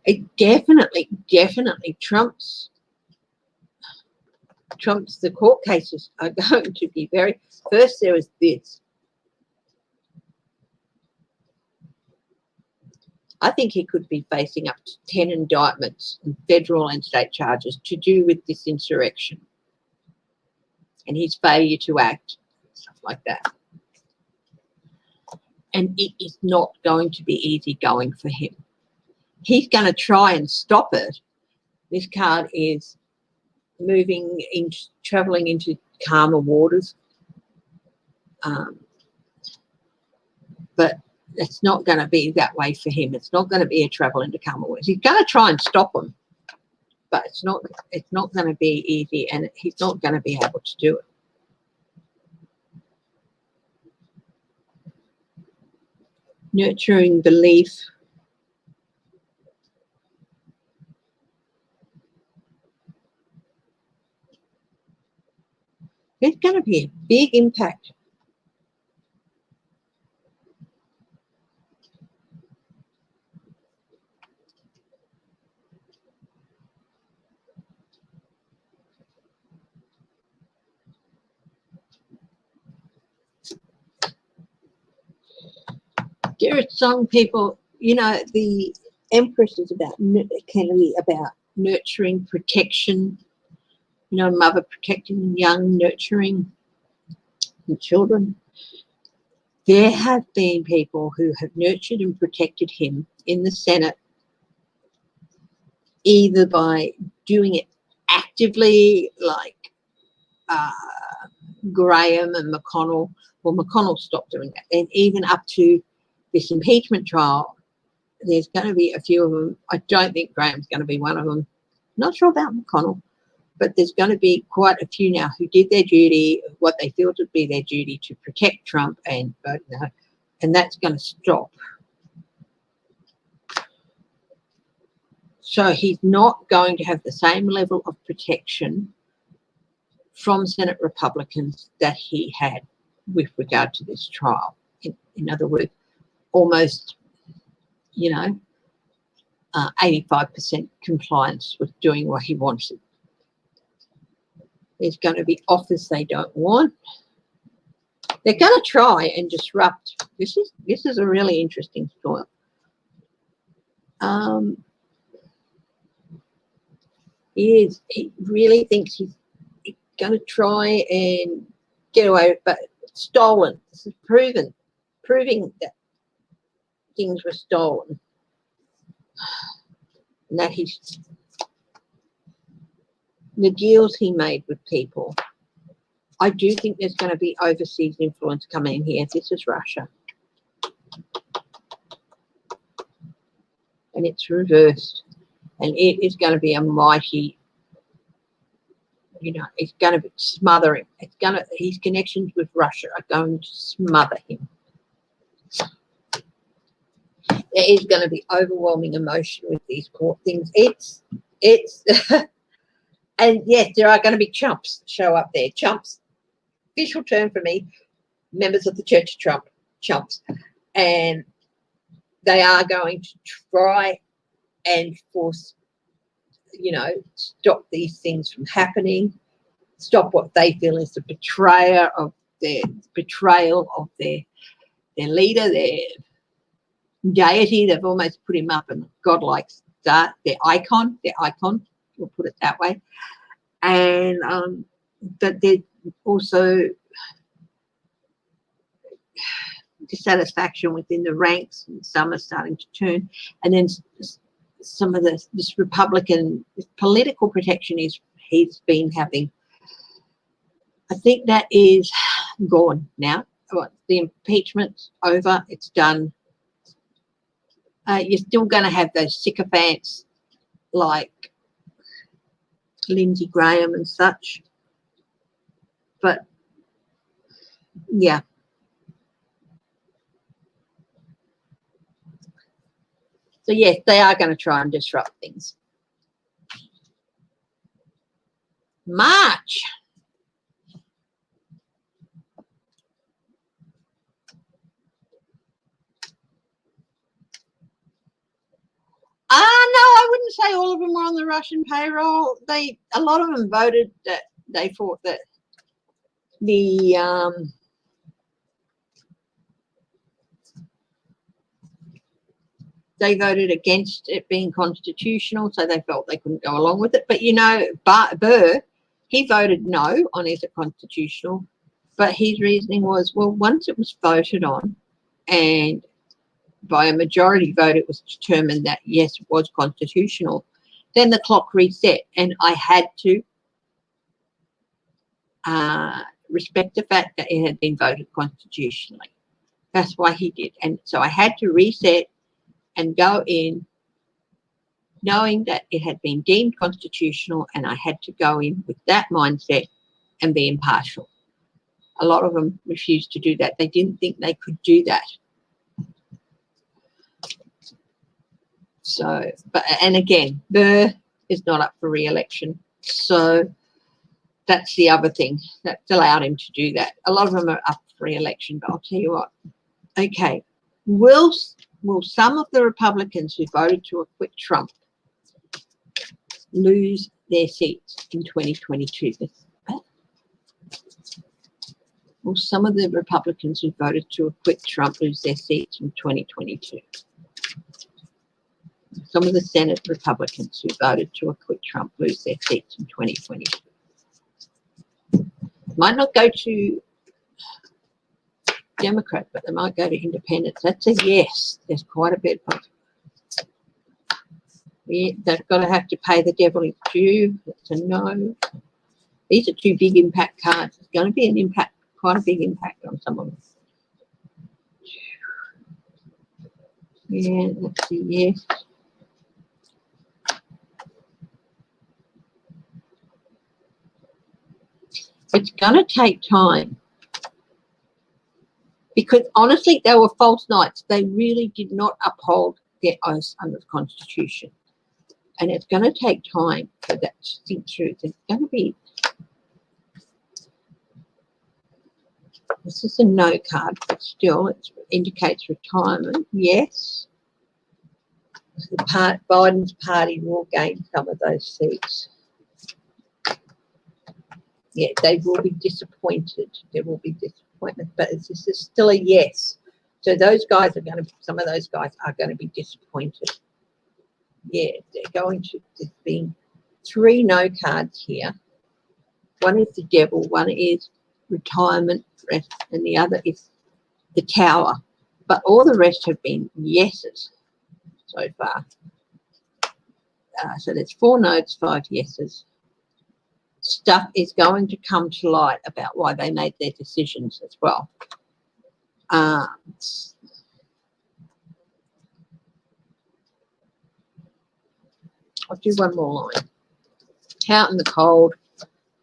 It definitely trumps the court cases are going to be very. First there was this. I think he could be facing up to 10 indictments and federal and state charges to do with this insurrection and his failure to act, stuff like that. And it is not going to be easy going for him. He's going to try and stop it. This card is traveling into calmer waters. But it's not going to be that way for him. It's not going to be a travel into calmer waters. He's going to try and stop him, but it's not going to be easy, and he's not going to be able to do it. Nurturing belief. There's going to be a big impact. There are some people, you know, the Empress is can be about nurturing, protection, you know, mother protecting young, nurturing the children. There have been people who have nurtured and protected him in the Senate, either by doing it actively, like Graham and McConnell. Well, McConnell stopped doing that. And even up to this impeachment trial, there's going to be a few of them. I don't think Graham's going to be one of them. Not sure about McConnell, but there's going to be quite a few now who did their duty, what they feel to be their duty to protect Trump and vote no, and that's going to stop. So he's not going to have the same level of protection from Senate Republicans that he had with regard to this trial. In other words, almost, you know, 85% compliance with doing what he wanted. There's going to be offers they don't want. They're going to try and disrupt. This is a really interesting story. He really thinks he's going to try and get away with it, but stolen. This is proving that things were stolen. And that the deals he made with people. I do think there's going to be overseas influence coming in here. This is Russia. And it's reversed. And it is going to be a mighty, you know, it's going to smother him. His connections with Russia are going to smother him. There is going to be overwhelming emotion with these court things. It's and yes, there are going to be chumps show up there. Chumps, official term for me, members of the Church of Trump, chumps. And they are going to try and force, you know, stop these things from happening, stop what they feel is the betrayal of their leader, their deity. They've almost put him up in godlike start, their icon, we'll put it that way. And but there's also dissatisfaction within the ranks, and some are starting to turn. And then some of this Republican political protection he's been having, I think that is gone now. The impeachment's over, it's done. You're still going to have those sycophants like Lindsey Graham and such, but yeah. So yes, they are going to try and disrupt things. March. No, I wouldn't say all of them were on the Russian payroll. A lot of them voted that they thought that the they voted against it being constitutional, so they felt they couldn't go along with it. But, you know, Burr, he voted no on is it constitutional, but his reasoning was, well, once it was voted on and by a majority vote it was determined that, yes, it was constitutional, then the clock reset, and I had to respect the fact that it had been voted constitutionally. That's why he did. And so I had to reset and go in knowing that it had been deemed constitutional, and I had to go in with that mindset and be impartial. A lot of them refused to do that. They didn't think they could do that. So, and again, Burr is not up for re-election. So that's the other thing that's allowed him to do that. A lot of them are up for re-election, but I'll tell you what. Okay, will some of the Republicans who voted to acquit Trump lose their seats in 2022? Will some of the Republicans who voted to acquit Trump lose their seats in 2022? Some of the Senate Republicans who voted to acquit Trump lose their seats in 2022. Might not go to Democrat, but they might go to independents. That's a yes. There's quite a bit of they've got to have to pay the devil is due. That's a no. These are two big impact cards. It's going to be an impact, quite a big impact on some of them. Yeah, that's a yes. It's going to take time, because honestly, they were false knights. They really did not uphold their oaths under the Constitution. And it's going to take time for that to think through. There's going to be, this is a no card, but still it indicates retirement. Yes. Biden's party will gain some of those seats. Yeah, they will be disappointed. There will be disappointment, but this is still a yes. So those guys are going to, some of those guys are going to be disappointed. Yeah, they're going to, there's been 3 no cards here. One is the devil, one is retirement, and the other is the tower. But all the rest have been yeses so far. So there's 4 no's, 5 yeses. Stuff is going to come to light about why they made their decisions as well. I'll do one more line. Out in the cold.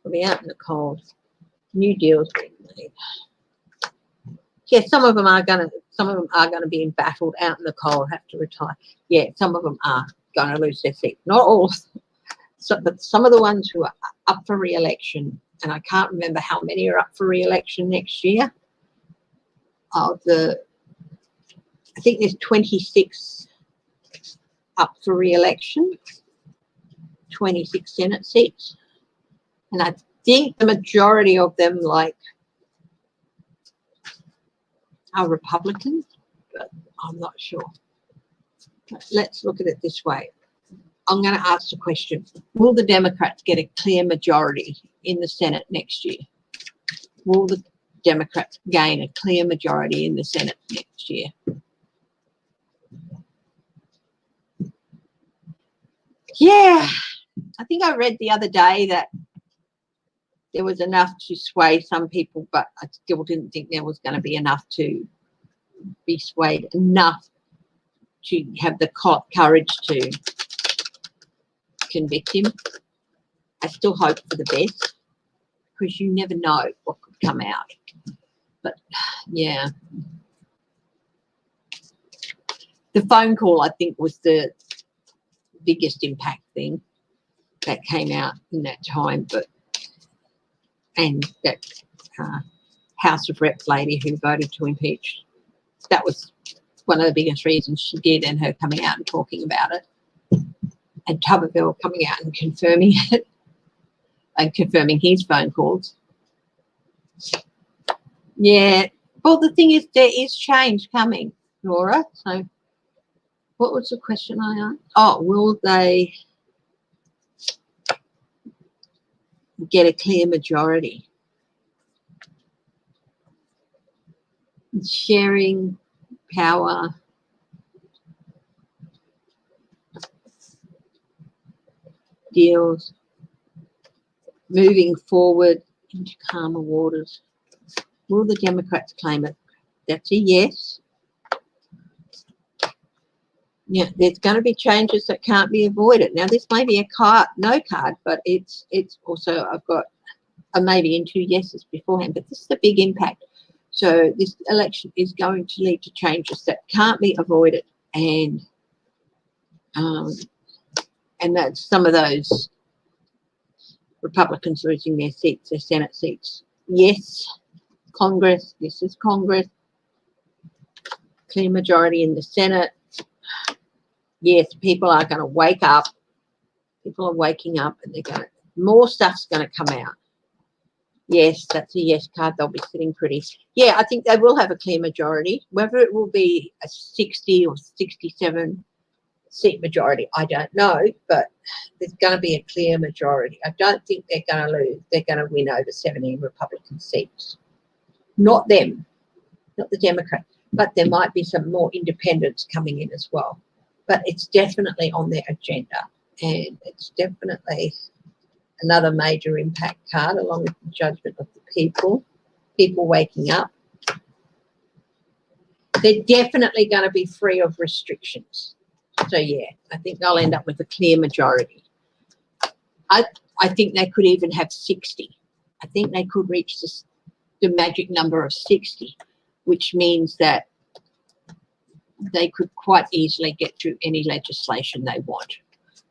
We'll be out in the cold. New deals being made. Yeah, some of them are going to be embattled out in the cold, have to retire. Yeah, some of them are going to lose their seat. Not all of them. So, but some of the ones who are up for re-election, and I can't remember how many are up for re-election next year. I think there's 26 up for re-election, 26 Senate seats, and I think the majority of them, like, are Republicans, but I'm not sure. Let's look at it this way. I'm going to ask the question, will the Democrats get a clear majority in the Senate next year? Will the Democrats gain a clear majority in the Senate next year? Yeah, I think I read the other day that there was enough to sway some people, but I still didn't think there was going to be enough to be swayed enough to have the courage to convict him. I still hope for the best, because you never know what could come out. But yeah, the phone call I think was the biggest impact thing that came out in that time. But and that House of Rep lady who voted to impeach. That was one of the biggest reasons she did, and her coming out and talking about it, and Tuberville coming out and confirming it and confirming his phone calls. Yeah. Well, the thing is, there is change coming, Laura. So what was the question I asked? Oh, will they get a clear majority? Sharing power, deals, moving forward into calmer waters. Will the Democrats claim it? That's a yes. Yeah, there's going to be changes that can't be avoided. Now, this may be a no card, but it's also, I've got a maybe and 2 yeses beforehand, but this is a big impact. So this election is going to lead to changes that can't be avoided, and that's some of those Republicans losing their seats, their Senate seats. Yes, Congress, this is Congress, clear majority in the Senate. Yes, people are going to wake up. People are waking up, and they're going to, more stuff's going to come out. Yes, that's a yes card. They'll be sitting pretty. Yeah, I think they will have a clear majority. Whether it will be a 60 or 67 seat majority, I don't know, but there's going to be a clear majority. I don't think they're going to lose. They're going to win over 17 Republican seats. Not them, not the Democrats, but there might be some more independents coming in as well. But it's definitely on their agenda, and it's definitely another major impact card, along with the judgment of the people waking up. They're definitely going to be free of restrictions. So, yeah, I think they'll end up with a clear majority. I think they could even have 60. I think they could reach the magic number of 60, which means that they could quite easily get through any legislation they want,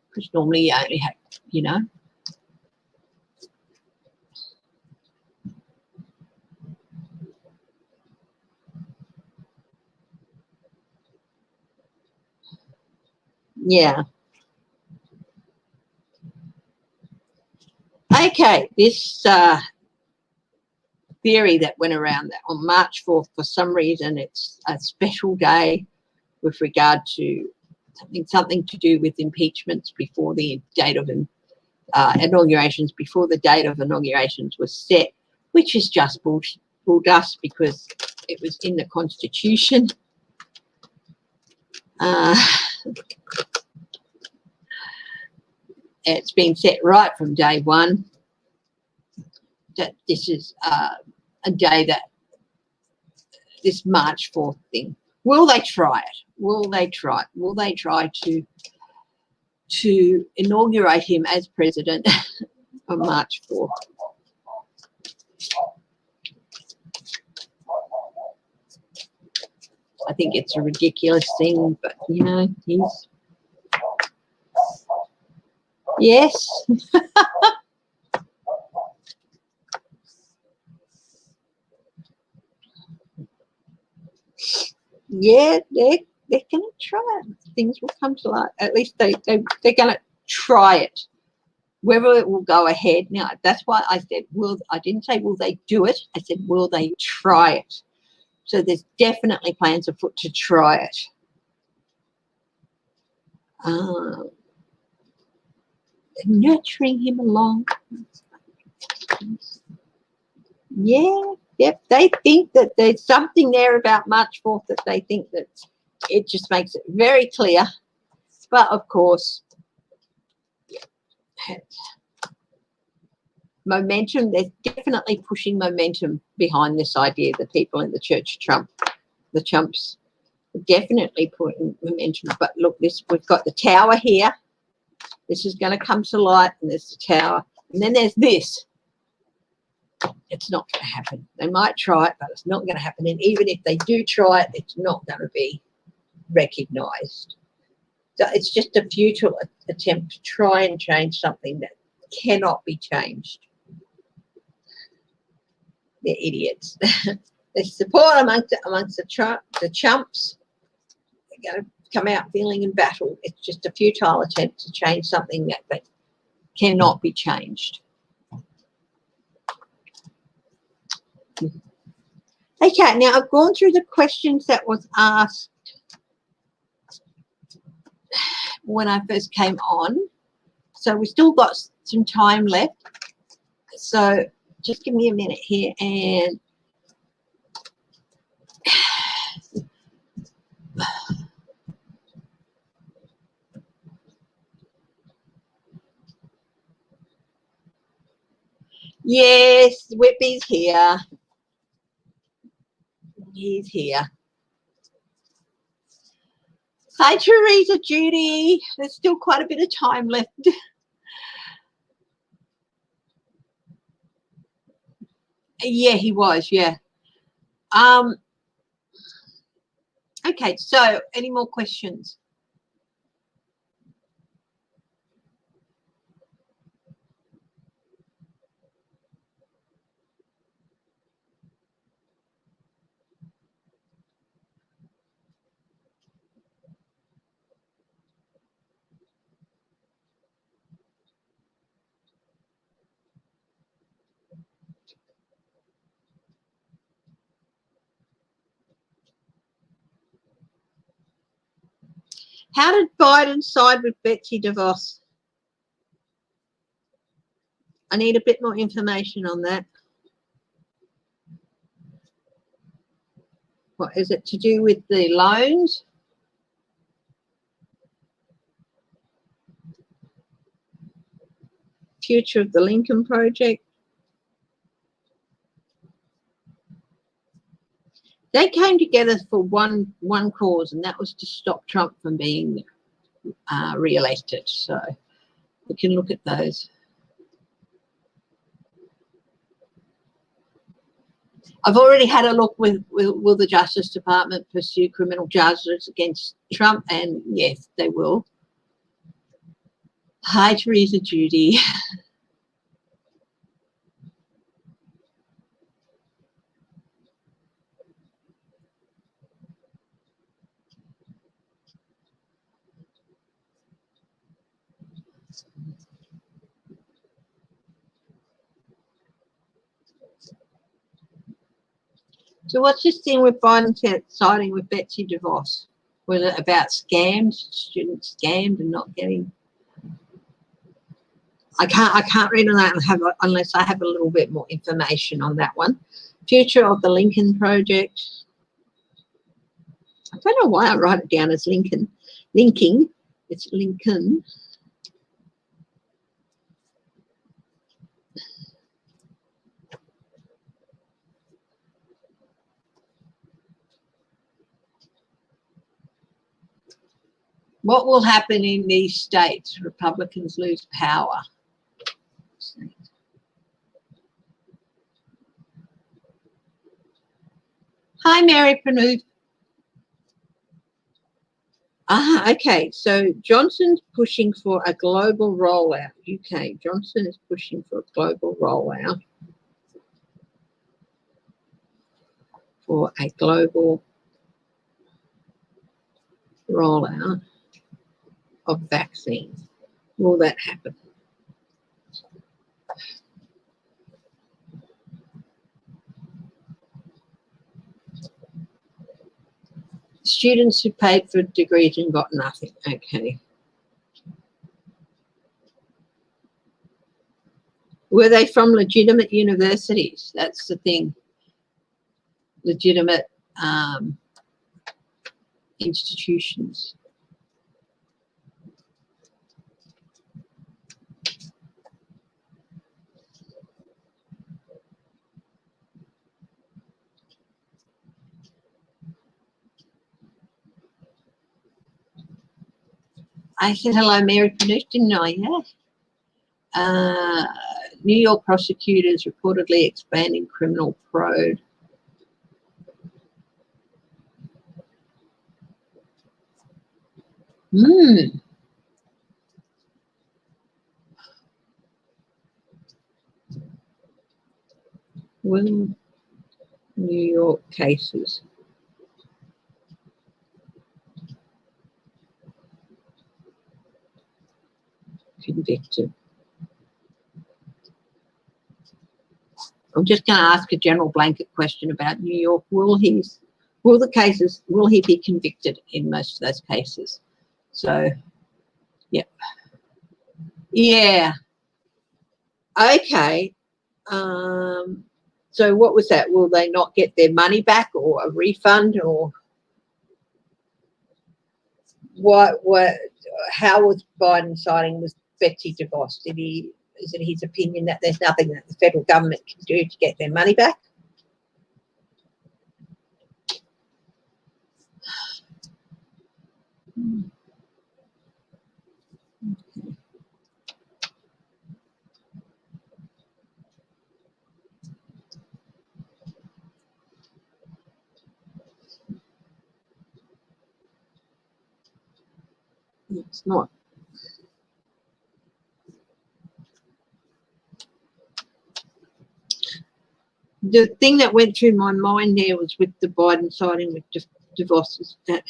because normally you only have, you know. Yeah. Okay, this theory that went around that on March 4th, for some reason, it's a special day with regard to something to do with impeachments before the date of inaugurations, before the date of inaugurations was set, which is just bull dust, because it was in the Constitution. It's been set right from day one that this is a day that this March 4th thing. Will they try it? Will they try it? Will they try to inaugurate him as president on March 4th? I think it's a ridiculous thing, but, you know, he's... Yes. Yeah, they're going to try it. Things will come to light. At least they're going to try it. Whether it will go ahead. Now, that's why I said, I didn't say will they do it. I said, will they try it? So there's definitely plans afoot to try it. Nurturing him along. Yeah, yep. They think that there's something there about March 4th that they think that it just makes it very clear. But, of course, momentum, they're definitely pushing momentum behind this idea, the people in the Church of Trump, the chumps, definitely putting momentum. But look, we've got the tower here. This is going to come to light, and there's the tower. And then there's this. It's not going to happen. They might try it, but it's not going to happen. And even if they do try it, it's not going to be recognised. So it's just a futile attempt to try and change something that cannot be changed. They're idiots. There's support amongst the chumps. They're going to come out feeling embattled. It's just a futile attempt to change something that cannot be changed. Okay, now I've gone through the questions that was asked when I first came on. So we've still got some time left. So just give me a minute here and yes, Whippy's here. He's here. Hi, Teresa, Judy. There's still quite a bit of time left. Yeah, he was, yeah. Okay, so any more questions? How did Biden side with Betsy DeVos? I need a bit more information on that. What is it to do with the loans? Future of the Lincoln Project? They came together for one cause, and that was to stop Trump from being re-elected. So we can look at those. I've already had a look with will the Justice Department pursue criminal charges against Trump, and yes, they will. Hi, Teresa, Judy. So what's this thing with Biden siding with Betsy DeVos? Was it about scams, students scammed and not getting? I can't read on that unless I have a little bit more information on that one. Future of the Lincoln Project. I don't know why I write it down as Lincoln. Linking. It's Lincoln. What will happen in these states? Republicans lose power. Hi, Mary Panouf. Okay, so Johnson's pushing for a global rollout. UK, Johnson is pushing for a global rollout. For a global rollout of vaccines. Will that happen? Students who paid for degrees and got nothing. Okay. Were they from legitimate universities? That's the thing. Legitimate institutions. I said hello, Mary Panouf, didn't I? Yeah. New York prosecutors reportedly expanding criminal probe. Well, New York cases. Convicted. I'm just going to ask a general blanket question about New York. Will he be convicted in most of those cases? So, yeah. Yeah. Okay. So what was that? Will they not get their money back or a refund, or what? How was Biden siding with Betsy DeVos? Is it his opinion that there's nothing that the federal government can do to get their money back? It's not. The thing that went through my mind there was with the Biden siding with DeVos, is that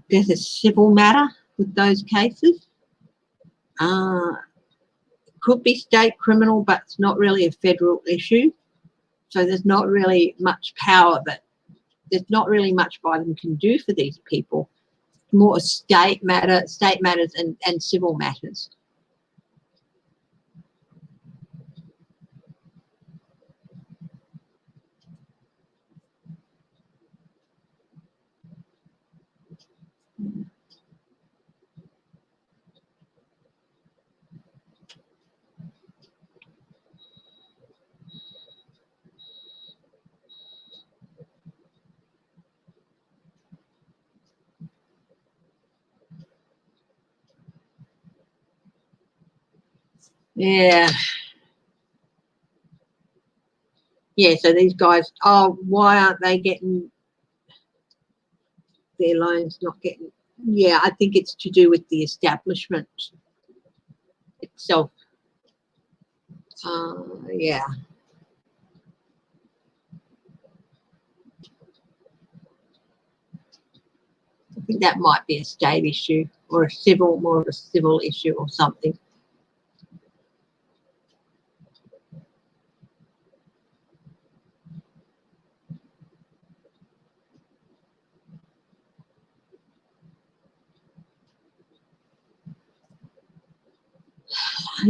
there's a civil matter with those cases. Could be state criminal, but it's not really a federal issue. So there's not really much power there's not really much Biden can do for these people. More state matters and civil matters. Yeah. Yeah, so these guys, why aren't they getting their loans, not getting? Yeah, I think it's to do with the establishment itself. Yeah. I think that might be a state issue or more of a civil issue or something.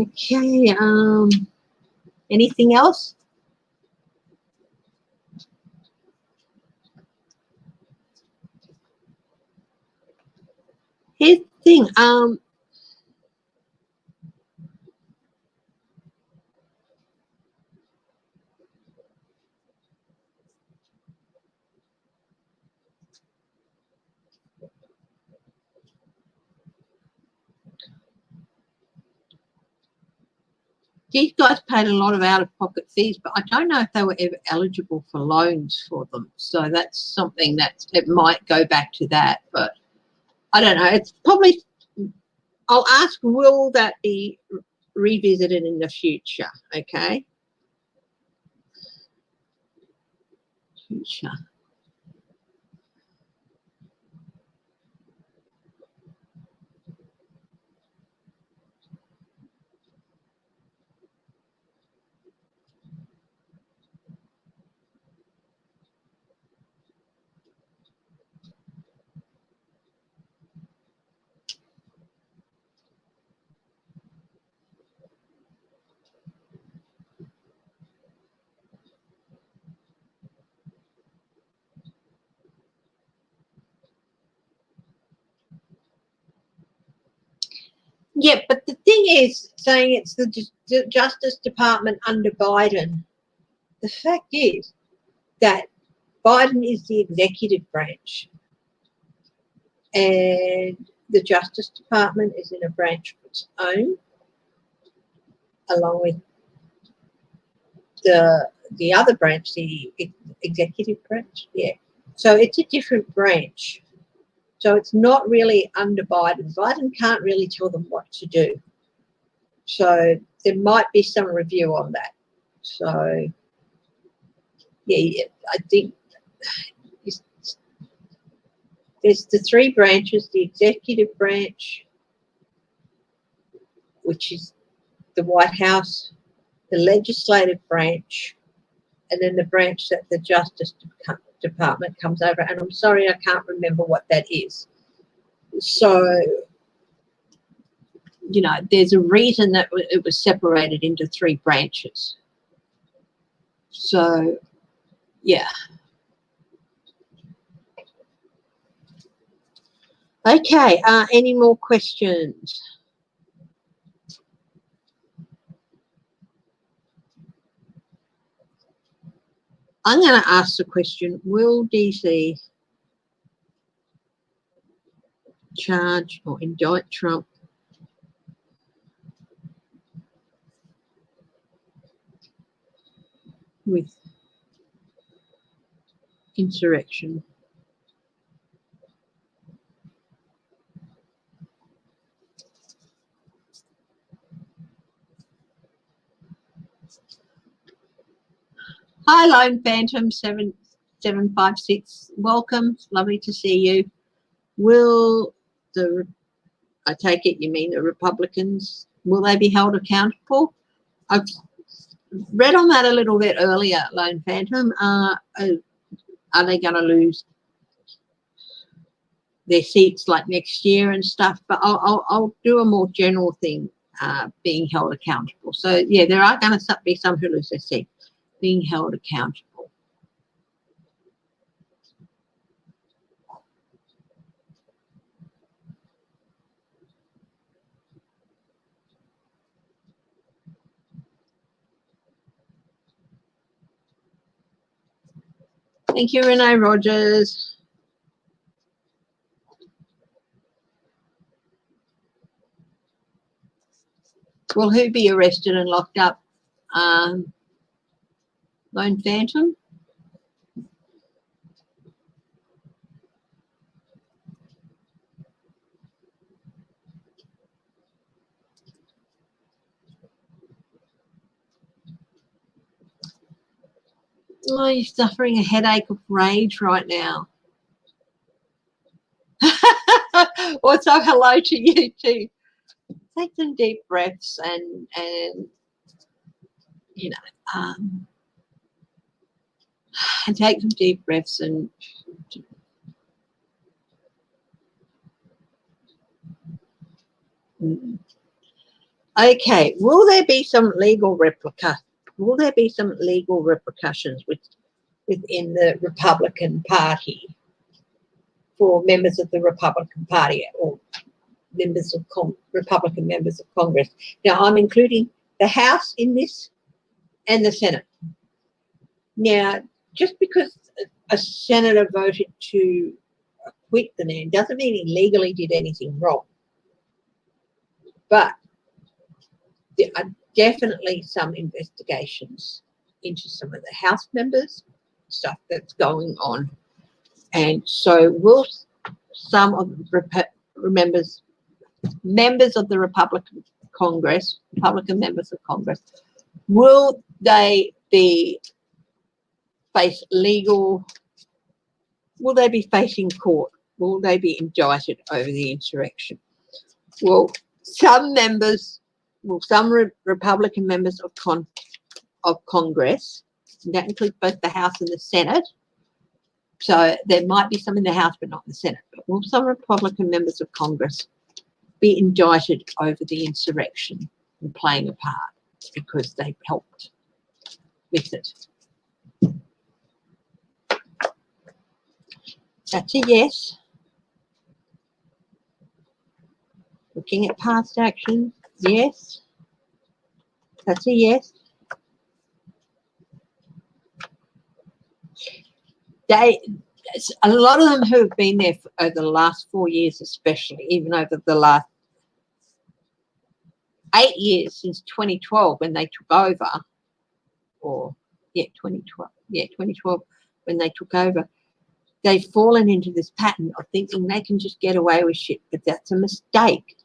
Okay, anything else? Here's the thing, these guys paid a lot of out-of-pocket fees, but I don't know if they were ever eligible for loans for them. So that's something that it might go back to that, but I don't know. It's probably, I'll ask, will that be revisited in the future? Okay. Future. Yeah, but the thing is, saying it's the Justice Department under Biden, the fact is that Biden is the executive branch and the Justice Department is in a branch of its own, along with the other branch, the executive branch. Yeah. So it's a different branch. So it's not really under Biden. Biden can't really tell them what to do. So there might be some review on that. So, yeah, I think there's the three branches, the executive branch, which is the White House, the legislative branch, and then the branch that the Justice Department comes over. And I'm sorry, I can't remember what that is. So, you know, there's a reason that it was separated into three branches. So, yeah. Okay, any more questions? I'm going to ask the question, will DC charge or indict Trump with insurrection? Hi, Lone Phantom 7756. Welcome. It's lovely to see you. Will the, I take it you mean the Republicans, will they be held accountable? I've read on that a little bit earlier, Lone Phantom. Are they going to lose their seats like next year and stuff? But I'll do a more general thing, being held accountable. So, yeah, there are going to be some who lose their seats, being held accountable. Thank you, Renee Rogers. Will who be arrested and locked up? Lone Phantom? Oh, you're suffering a headache of rage right now. Also, hello to you too. Take some deep breaths and you know, and take some deep breaths and okay. Will there be some legal Will there be some legal repercussions within the Republican Party for members of the Republican Party or members of Republican members of Congress? Now, I'm including the House in this and the Senate. Now, just because a senator voted to acquit the man doesn't mean he legally did anything wrong. But there are definitely some investigations into some of the House members, stuff that's going on. And so will some of the members of the Republican members of Congress, will they be will they be facing court? Will they be indicted over the insurrection? Well, some Republican members of Congress, and that includes both the House and the Senate, so there might be some in the House but not in the Senate, but will some Republican members of Congress be indicted over the insurrection and playing a part because they helped with it? That's a yes. Looking at past action, yes. That's a yes. A lot of them who have been there over the last 4 years, especially, even over the last 8 years since 2012 when they took over, or 2012 when they took over, they've fallen into this pattern of thinking they can just get away with shit, but that's a mistake.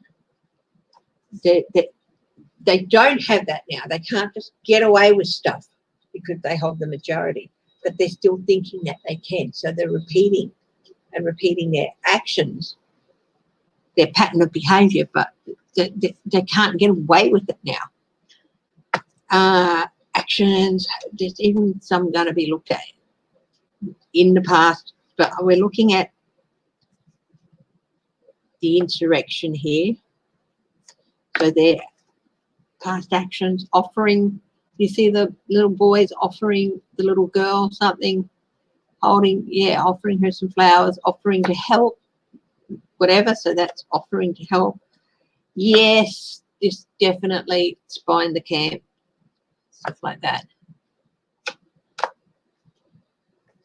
they don't have that now. They can't just get away with stuff because they hold the majority, but they're still thinking that they can. So they're repeating and repeating their actions, their pattern of behaviour, but they can't get away with it now. Actions, there's even some going to be looked at in the past, but we're looking at the insurrection here. So their past actions, offering, you see the little boys offering the little girl something, offering her some flowers, offering to help, whatever. So that's offering to help. Yes, this definitely spined the camp, stuff like that.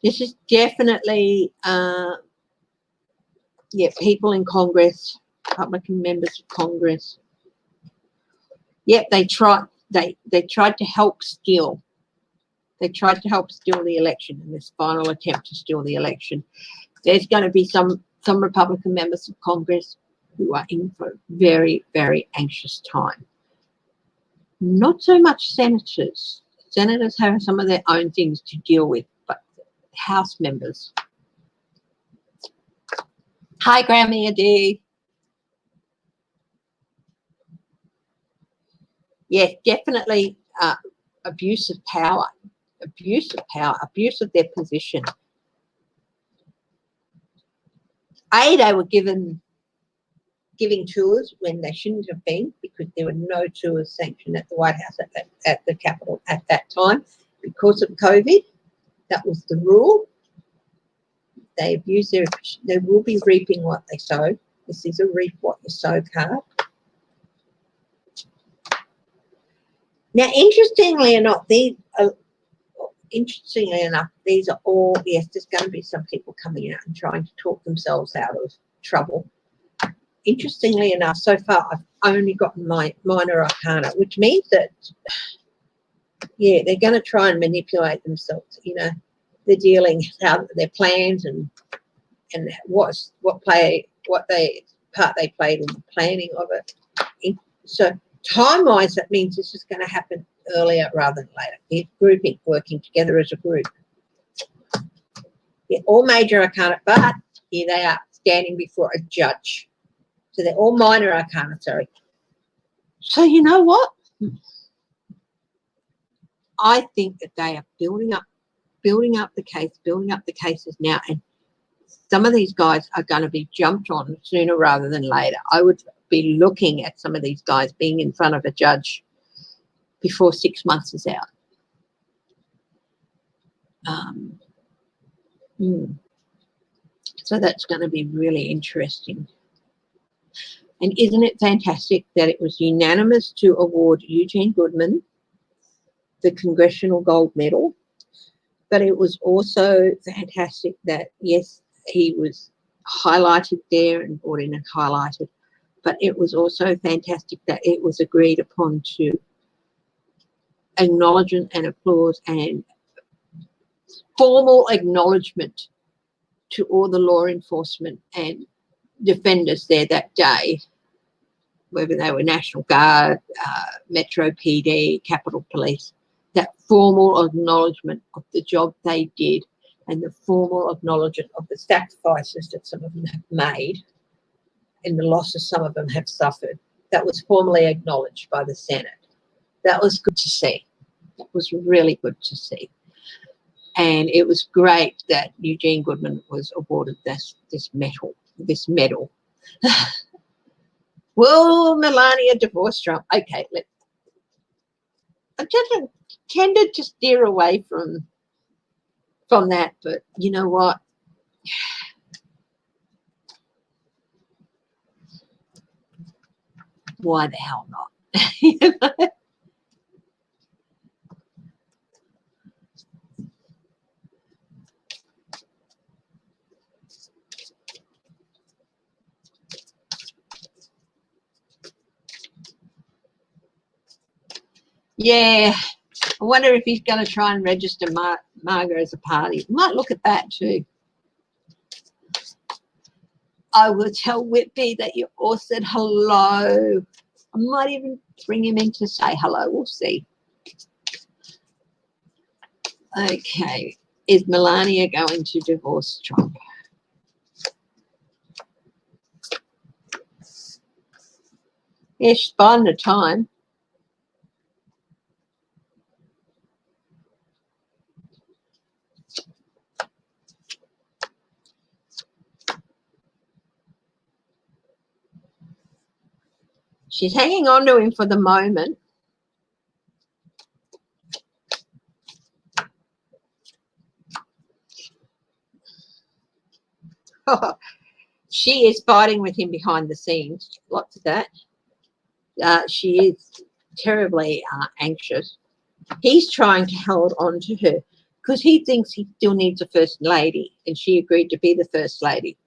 This is definitely, people in Congress, Republican members of Congress. Yep, they tried to help steal. They tried to help steal the election in this final attempt to steal the election. There's going to be some Republican members of Congress who are in for a very, very anxious time. Not so much senators. Senators have some of their own things to deal with, but House members. Hi, Grammy Adi. Yes, definitely abuse of power, abuse of their position. They were giving tours when they shouldn't have been, because there were no tours sanctioned at the White House at the Capitol at that time because of COVID. That was the rule. They abuse they will be reaping what they sow. This is a reap what you sow card. Now, interestingly enough, these are all, yes, there's going to be some people coming out and trying to talk themselves out of trouble. Interestingly enough, so far I've only gotten my minor arcana, which means that, yeah, they're going to try and manipulate themselves. You know, they're dealing how their plans and what part they played in the planning of it. So time-wise, that means this is going to happen earlier rather than later. It's grouping, working together as a group. Yeah, all major arcana, but here they are standing before a judge. So they're all minor arcana, sorry. So you know what? I think that they are building up the cases now, and some of these guys are going to be jumped on sooner rather than later. I would be looking at some of these guys being in front of a judge before 6 months is out. So that's going to be really interesting. And isn't it fantastic that it was unanimous to award Eugene Goodman the Congressional Gold Medal, but it was also fantastic that, yes, he was highlighted there and brought in and highlighted, but it was also fantastic that it was agreed upon to acknowledgement and applause and formal acknowledgement to all the law enforcement and defenders there that day, whether they were National Guard, Metro PD, Capitol Police, that formal acknowledgement of the job they did and the formal acknowledgement of the sacrifices that some of them have made and the losses some of them have suffered. That was formally acknowledged by the Senate. That was good to see. That was really good to see. And it was great that Eugene Goodman was awarded this medal. Will Melania divorce Trump? Okay, I just tended to steer away from that, but you know what? Why the hell not? You know? Yeah, I wonder if he's going to try and register Margaret as a party. Might look at that too. I will tell Whitby that you all said hello. I might even bring him in to say hello. We'll see. Okay. Is Melania going to divorce Trump? Yeah, she's biding her time. She's hanging on to him for the moment. She is fighting with him behind the scenes. Lots of that. She is terribly anxious. He's trying to hold on to her because he thinks he still needs a first lady, and she agreed to be the first lady.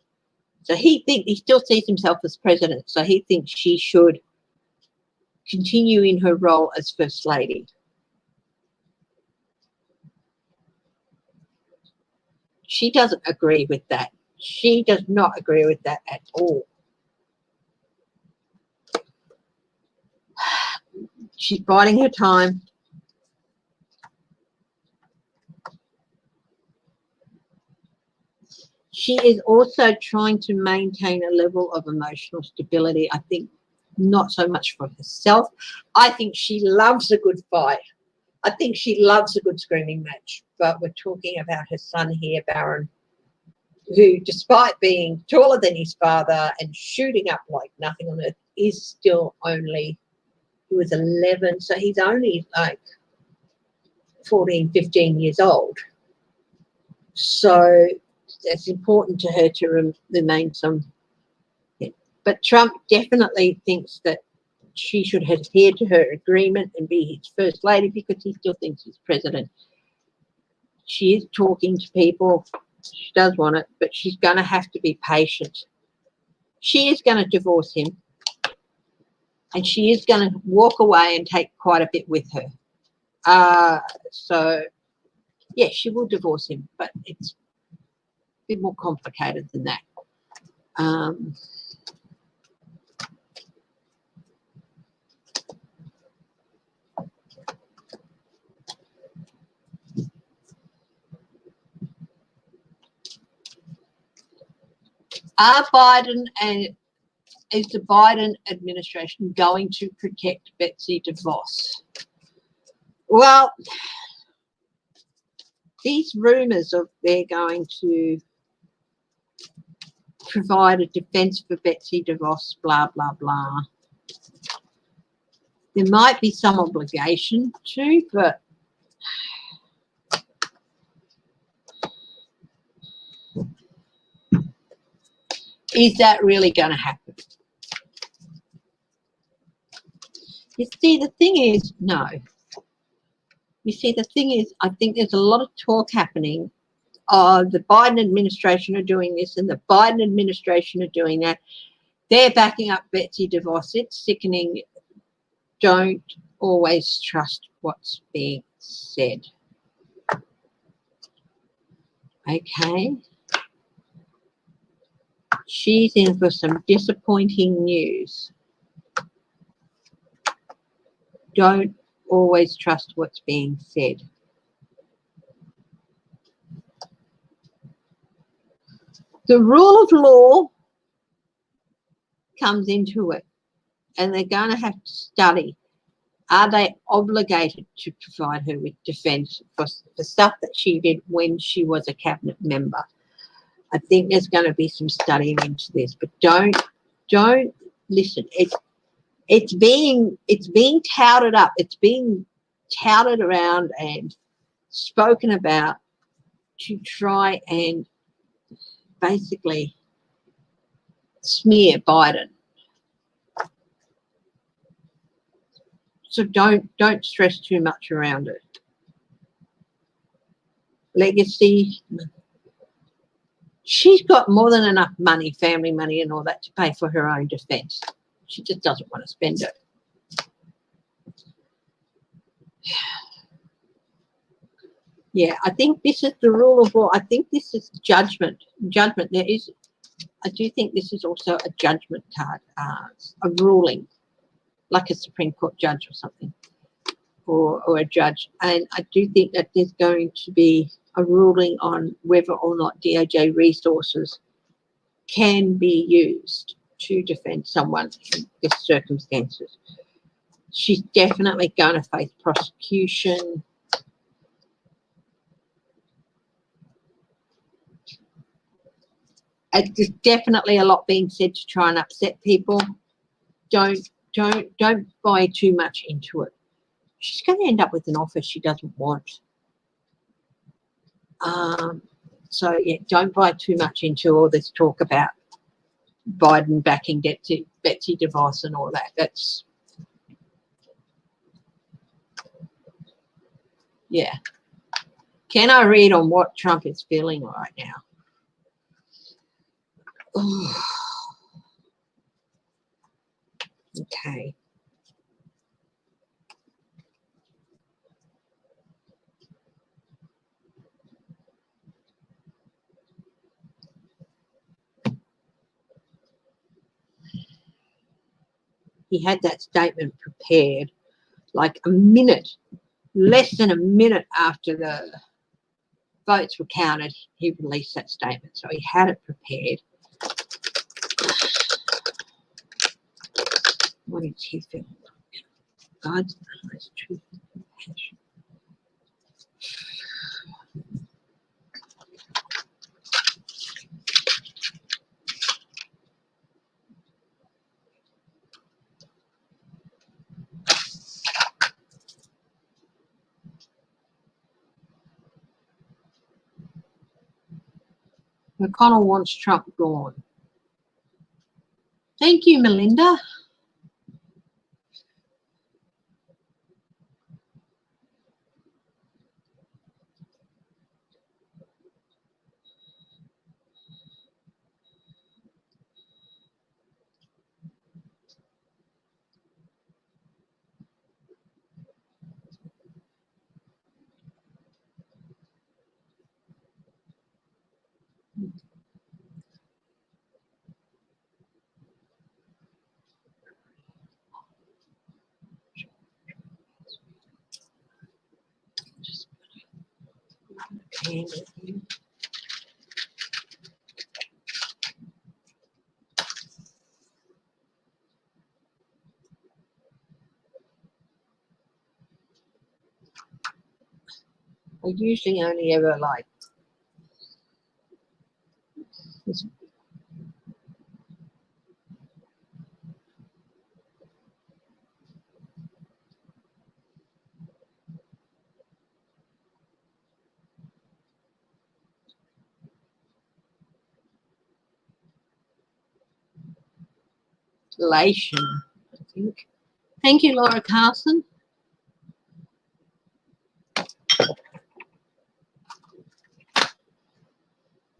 So he still sees himself as president. So he thinks she should continue in her role as first lady. She doesn't agree with that. She does not agree with that at all. She's biding her time. She is also trying to maintain a level of emotional stability, I think, not so much for herself. I think she loves a good fight. I think she loves a good screaming match. But we're talking about her son here, Baron, who, despite being taller than his father and shooting up like nothing on earth, is still only, he was 11, so he's only like 14, 15 years old. So it's important to her to remain some. But Trump definitely thinks that she should adhere to her agreement and be his first lady because he still thinks he's president. She is talking to people. She does want it, but she's going to have to be patient. She is going to divorce him, and she is going to walk away and take quite a bit with her. So, yeah, she will divorce him, but it's a bit more complicated than that. Is the Biden administration going to protect Betsy DeVos? Well, these rumours of they're going to provide a defence for Betsy DeVos, blah, blah, blah. There might be some obligation to, but is that really going to happen? You see, the thing is, no. You see, the thing is, I think there's a lot of talk happening. The Biden administration are doing this and the Biden administration are doing that. They're backing up Betsy DeVos. It's sickening. Don't always trust what's being said. Okay. She's in for some disappointing news. Don't always trust what's being said. The rule of law comes into it, and they're going to have to study. Are they obligated to provide her with defence for stuff that she did when she was a cabinet member? I think there's going to be some studying into this, but don't listen. It's being touted up. It's being touted around and spoken about to try and basically smear Biden. So don't stress too much around it. Legacy. She's got more than enough money, family money and all that, to pay for her own defence. She just doesn't want to spend it. Yeah, I think this is the rule of law. I think this is judgment. I do think this is also a judgment card, a ruling. like a Supreme Court judge or something, or a judge. And I do think that there's going to be a ruling on whether or not DOJ resources can be used to defend someone in this circumstances. She's definitely going to face prosecution. There's definitely a lot being said to try and upset people. Don't buy too much into it. She's going to end up with an offer she doesn't want. So yeah, don't buy too much into all this talk about Biden backing Betsy DeVos and all that. That's, yeah. Can I read on what Trump is feeling right now? Oh. Okay. He had that statement prepared like a minute, less than a minute after the votes were counted. He released that statement, so he had it prepared. What did he feel? God's honest truth and compassion. McConnell wants Trump gone. Thank you, Melinda. I usually only ever like this. Elation, I think. Thank you, Laura Carson.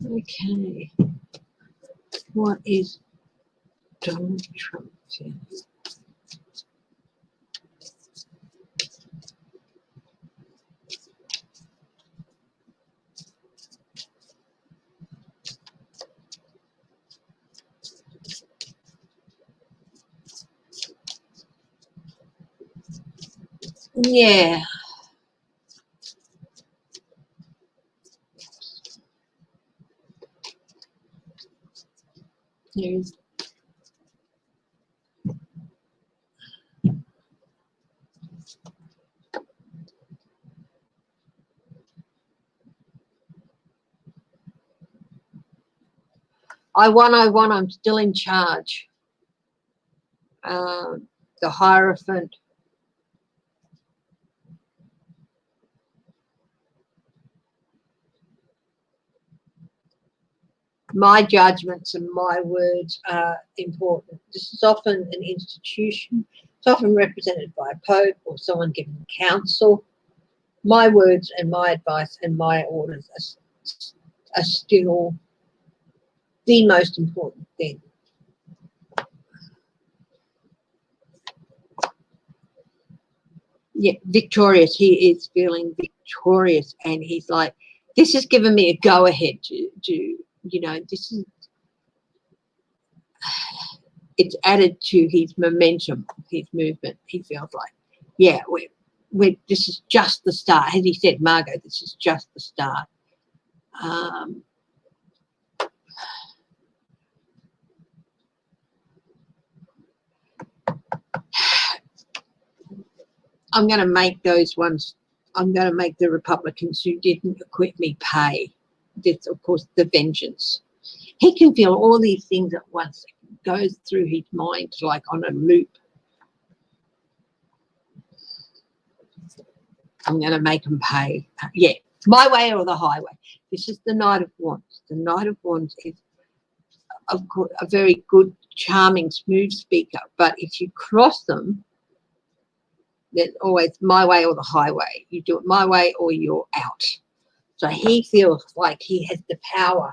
Okay. What is Donald Trump saying? Yeah. Here's I won, I'm still in charge. The Hierophant. My judgments and my words are important. This is often an institution. It's often represented by a pope or someone giving counsel. My words and my advice and my orders are still the most important thing. Yeah, victorious. He is feeling victorious, and he's like, this has given me a go-ahead to you know, this is, it's added to his momentum, his movement. He feels like, yeah, this is just the start. As he said, Margot, this is just the start. I'm going to make those ones, I'm going to make the Republicans who didn't acquit me pay. This, of course, the vengeance. He can feel all these things at once. It goes through his mind like on a loop. I'm going to make them pay. Yeah, my way or the highway. This is the Knight of Wands. The Knight of Wands is, of course, a very good, charming, smooth speaker. But if you cross them, there's always my way or the highway. You do it my way or you're out. So he feels like he has the power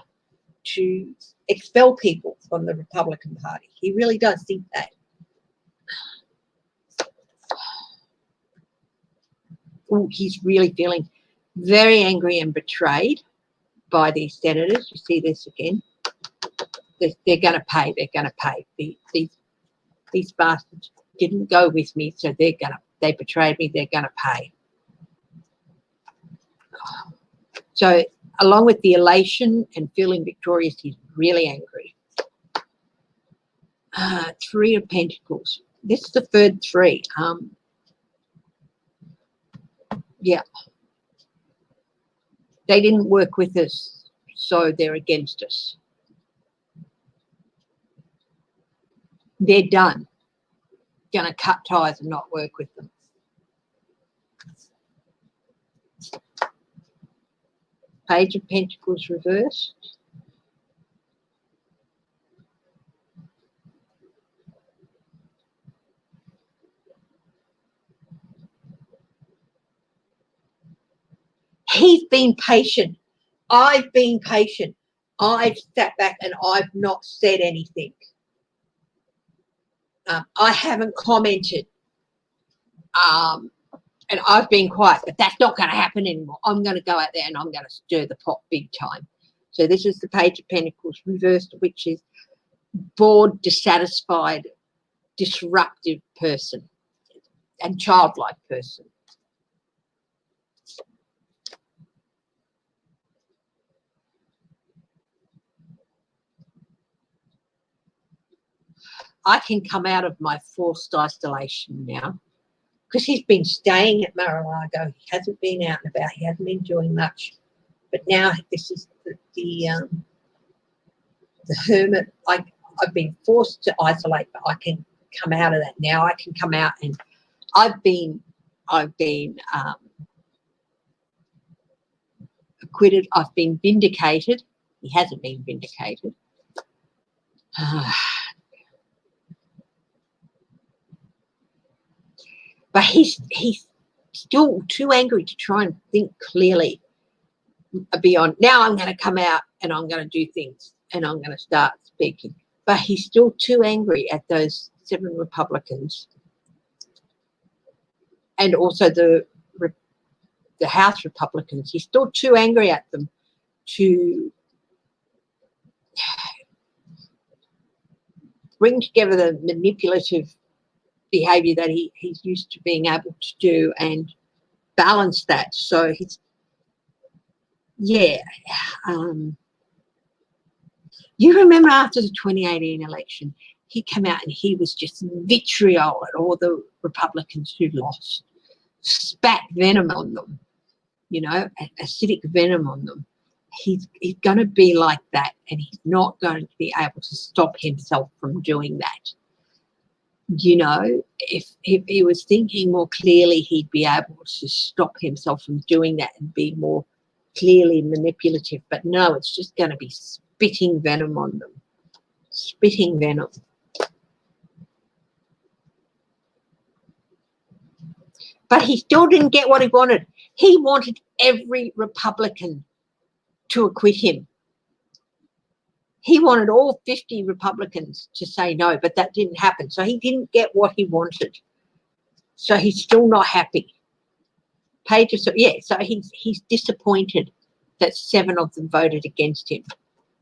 to expel people from the Republican Party. He really does think that. Ooh, he's really feeling very angry and betrayed by these senators. You see this again. They're going to pay. They're going to pay. These bastards didn't go with me, so they betrayed me. They're going to pay. So along with the elation and feeling victorious, he's really angry. Three of Pentacles. This is the third three. Yeah. They didn't work with us, so they're against us. They're done. Going to cut ties and not work with them. Page of Pentacles reversed. He's been patient. I've been patient. I've sat back and I've not said anything. I haven't commented. And I've been quiet, but that's not going to happen anymore. I'm going to go out there and I'm going to stir the pot big time. So this is the Page of Pentacles reversed, which is bored, dissatisfied, disruptive person and childlike person. I can come out of my forced isolation now because he's been staying at Mar-a-Lago. He hasn't been out and about. He hasn't been doing much. But now this is the hermit. I've been forced to isolate, but I can come out of that now. I can come out, and I've been acquitted. I've been vindicated. He hasn't been vindicated. But he's still too angry to try and think clearly beyond. Now I'm going to come out and I'm going to do things and I'm going to start speaking. But he's still too angry at those 7 Republicans and also the House Republicans. He's still too angry at them to bring together the manipulative behavior that he's used to being able to do and balance that. So he's, yeah. You remember after the 2018 election, he came out and he was just vitriol at all the Republicans who lost, spat venom on them, you know, acidic venom on them. He's going to be like that, and he's not going to be able to stop himself from doing that. You know, if he was thinking more clearly, he'd be able to stop himself from doing that and be more clearly manipulative. But no, it's just going to be spitting venom on them. Spitting venom. But he still didn't get what he wanted. He wanted every Republican to acquit him. He wanted all 50 Republicans to say no, but that didn't happen. So he didn't get what he wanted. So he's still not happy. So he's disappointed that 7 of them voted against him.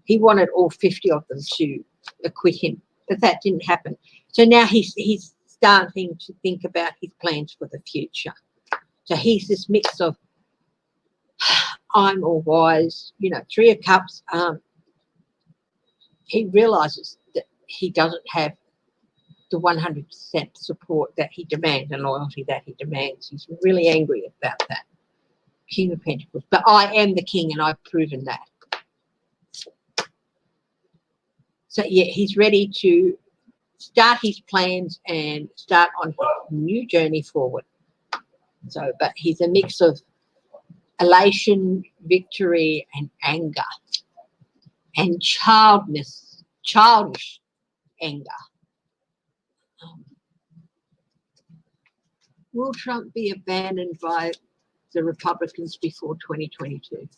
He wanted all 50 of them to acquit him. but that didn't happen. So now he's starting to think about his plans for the future. So he's this mix of I'm all wise, you know, 3 of Cups. He realises that he doesn't have the 100% support that he demands and loyalty that he demands. He's really angry about that. King of Pentacles. But I am the king and I've proven that. So, yeah, he's ready to start his plans and start on a new journey forward. So, but he's a mix of elation, victory, and anger, and childish anger. Will Trump be abandoned by the Republicans before 2022?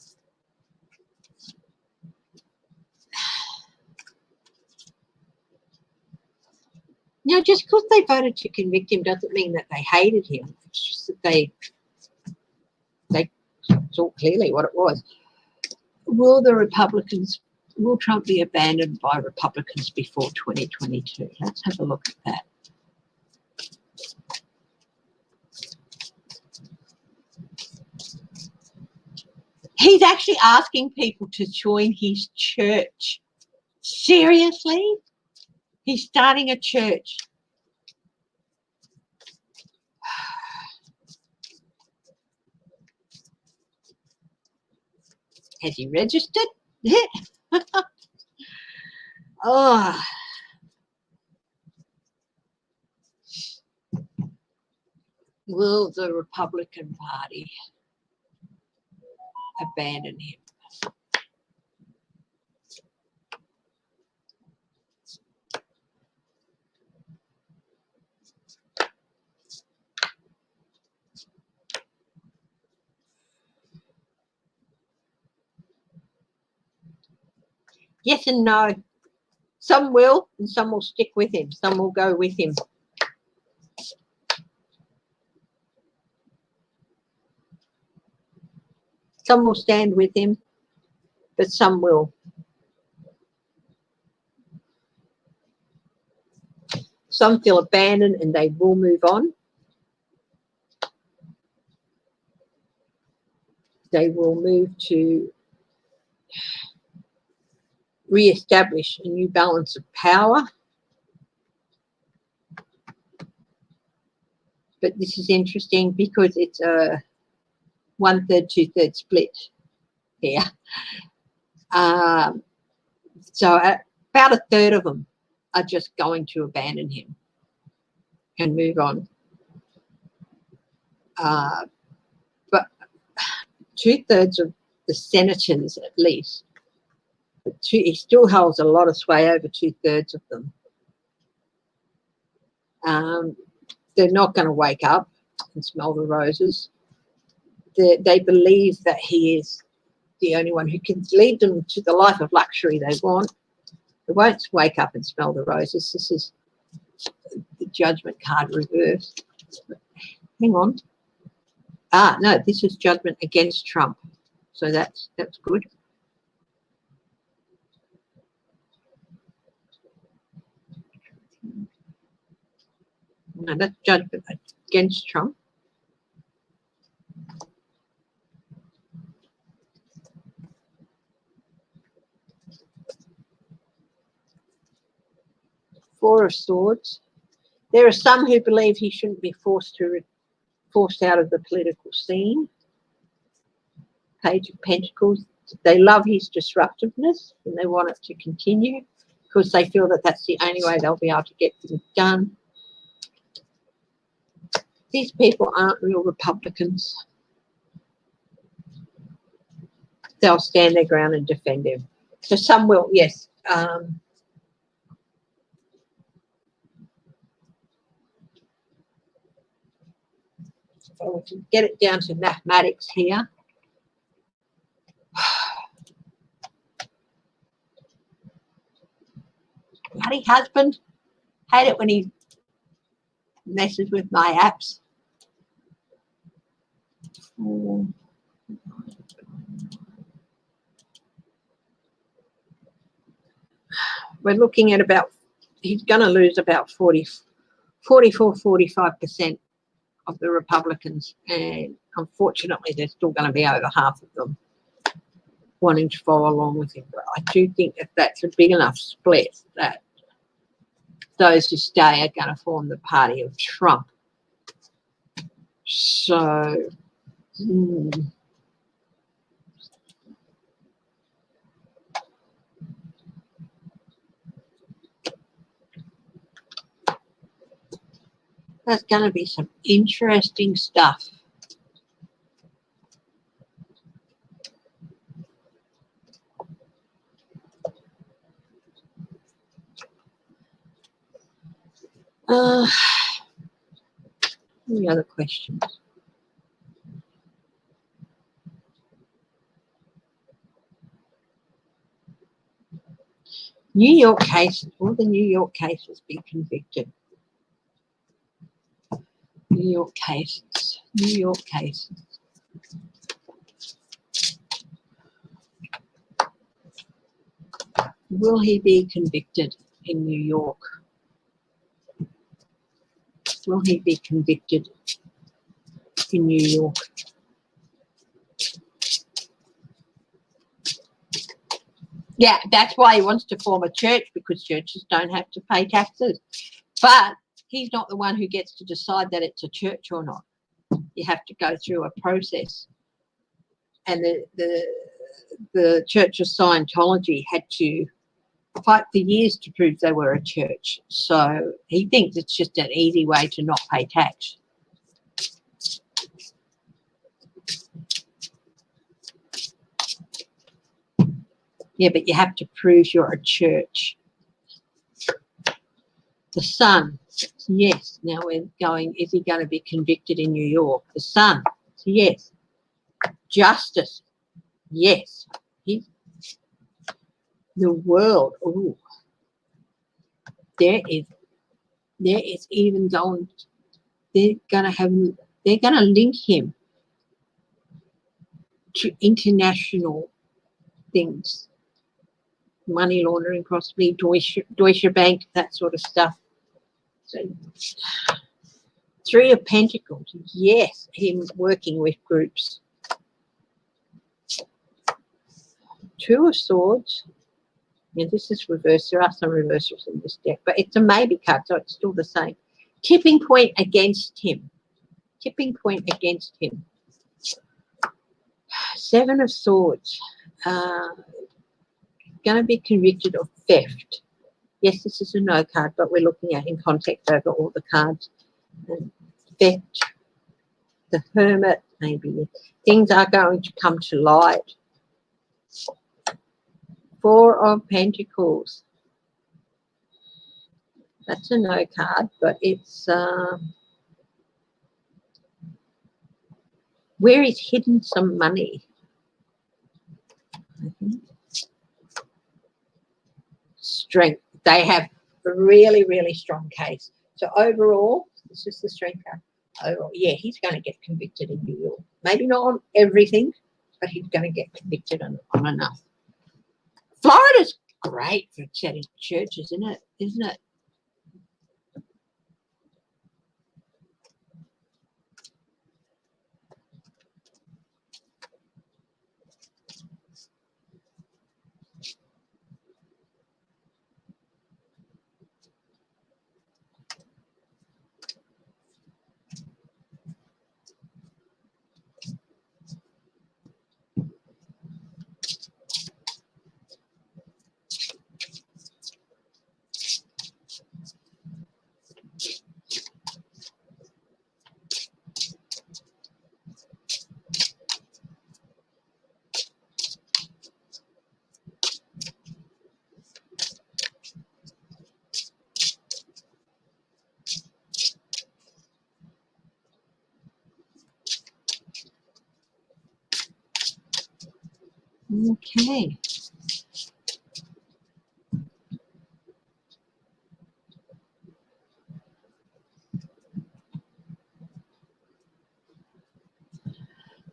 Now, just because they voted to convict him doesn't mean that they hated him. It's just that they saw clearly what it was. Will Trump be abandoned by Republicans before 2022? Let's have a look at that. He's actually asking people to join his church. Seriously? He's starting a church. Has he registered? Oh. Will the Republican Party abandon him? Yes and no. Some will, and some will stick with him. Some will go with him. Some will stand with him, but some will. Some feel abandoned and they will move on. They will move to re-establish a new balance of power. But this is interesting because it's a 1/3, 2/3 split here. So about a third of them are just going to abandon him and move on. But 2/3 of the senators, at least, he still holds a lot of sway over 2/3 of them. They're not going to wake up and smell the roses. They believe that he is the only one who can lead them to the life of luxury they want. They won't wake up and smell the roses. This is the Judgment card reversed. Hang on. No, this is Judgment against Trump. So that's good. No, that's Judgment against Trump. Four of Swords. There are some who believe he shouldn't be forced out of the political scene. Page of Pentacles. They love his disruptiveness and they want it to continue because they feel that that's the only way they'll be able to get things done. These people aren't real Republicans. They'll stand their ground and defend him. So some will, yes. So we can get it down to mathematics here. Bloody husband. Hate it when he messes with my apps. We're looking at about he's going to lose about 45% of the Republicans, and unfortunately there's still going to be over half of them wanting to follow along with him. But I do think that that's a big enough split that those who stay are going to form the party of Trump. So there's going to be some interesting stuff. Any other questions? New York cases. Will the New York cases be convicted? New York cases. New York cases. Will he be convicted in New York? Will he be convicted in New York? Yeah, that's why he wants to form a church, because churches don't have to pay taxes. But he's not the one who gets to decide that it's a church or not. You have to go through a process. And the Church of Scientology had to fight for years to prove they were a church. So he thinks it's just an easy way to not pay tax. Yeah, but you have to prove you're a church. The Sun, yes. Now we're going, is he going to be convicted in New York? The Sun, yes. Justice, yes. The World, ooh. There is even going, they're going to link him to international things. Money laundering, possibly, Deutsche Bank, that sort of stuff. So, Three of Pentacles, yes, him working with groups. Two of Swords, yeah, this is reversed. There are some reversals in this deck, but it's a maybe card, so it's still the same. Tipping point against him. Tipping point against him. Seven of Swords. Going to be convicted of theft. Yes, this is a no card, but we're looking at in context over all the cards. And theft, the Hermit, maybe things are going to come to light. Four of Pentacles. That's a no card, but it's where he's hidden some money. Strength. They have a really, really strong case. So overall, this is the strength card. Overall, yeah, he's going to get convicted in New York. Maybe not on everything, but he's going to get convicted on enough. Florida's great for setting churches, isn't it? Isn't it? Okay.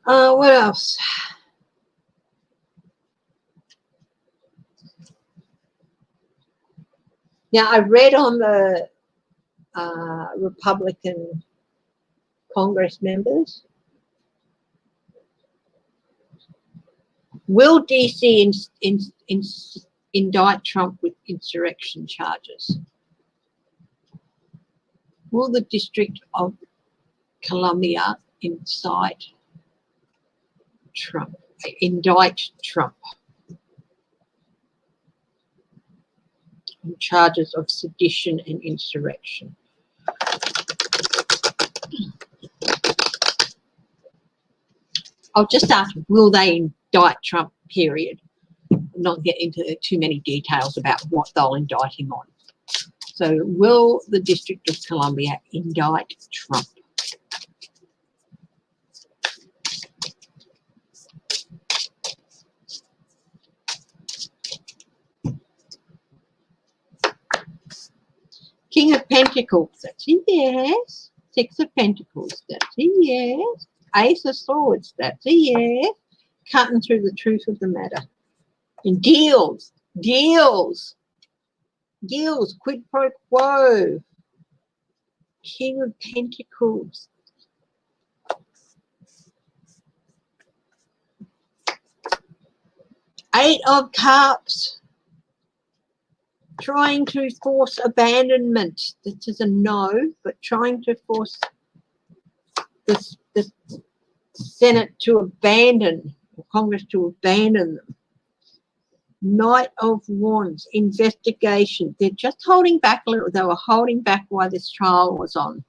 What else? Now, I read on the Republican Congress members, will DC indict Trump with insurrection charges? Will the District of Columbia indict Trump on charges of sedition and insurrection? I'll just ask, will they indict Trump, period? Not get into too many details about what they'll indict him on. So, will the District of Columbia indict Trump? King of Pentacles, that's a yes. Six of Pentacles, that's a yes. Ace of Swords, that's a yes. Cutting through the truth of the matter. And deals, quid pro quo. King of Pentacles. Eight of Cups. Trying to force abandonment. This is a no, but trying to force the Senate to abandon, or Congress to abandon them. Knight of Wands, investigation. They're just holding back a little. They were holding back while this trial was on.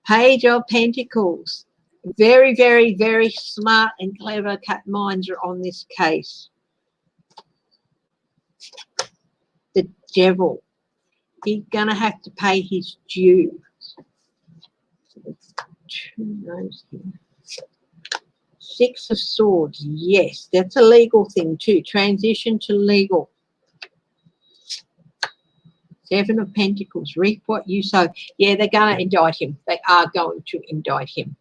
Page of Pentacles. Very, very, very smart and clever cat minds are on this case. The Devil. He's going to have to pay his due. Two no's here. Six of Swords, yes, that's a legal thing too. Transition to legal. Seven of Pentacles, reap what you sow. Yeah, they're going to indict him. They are going to indict him.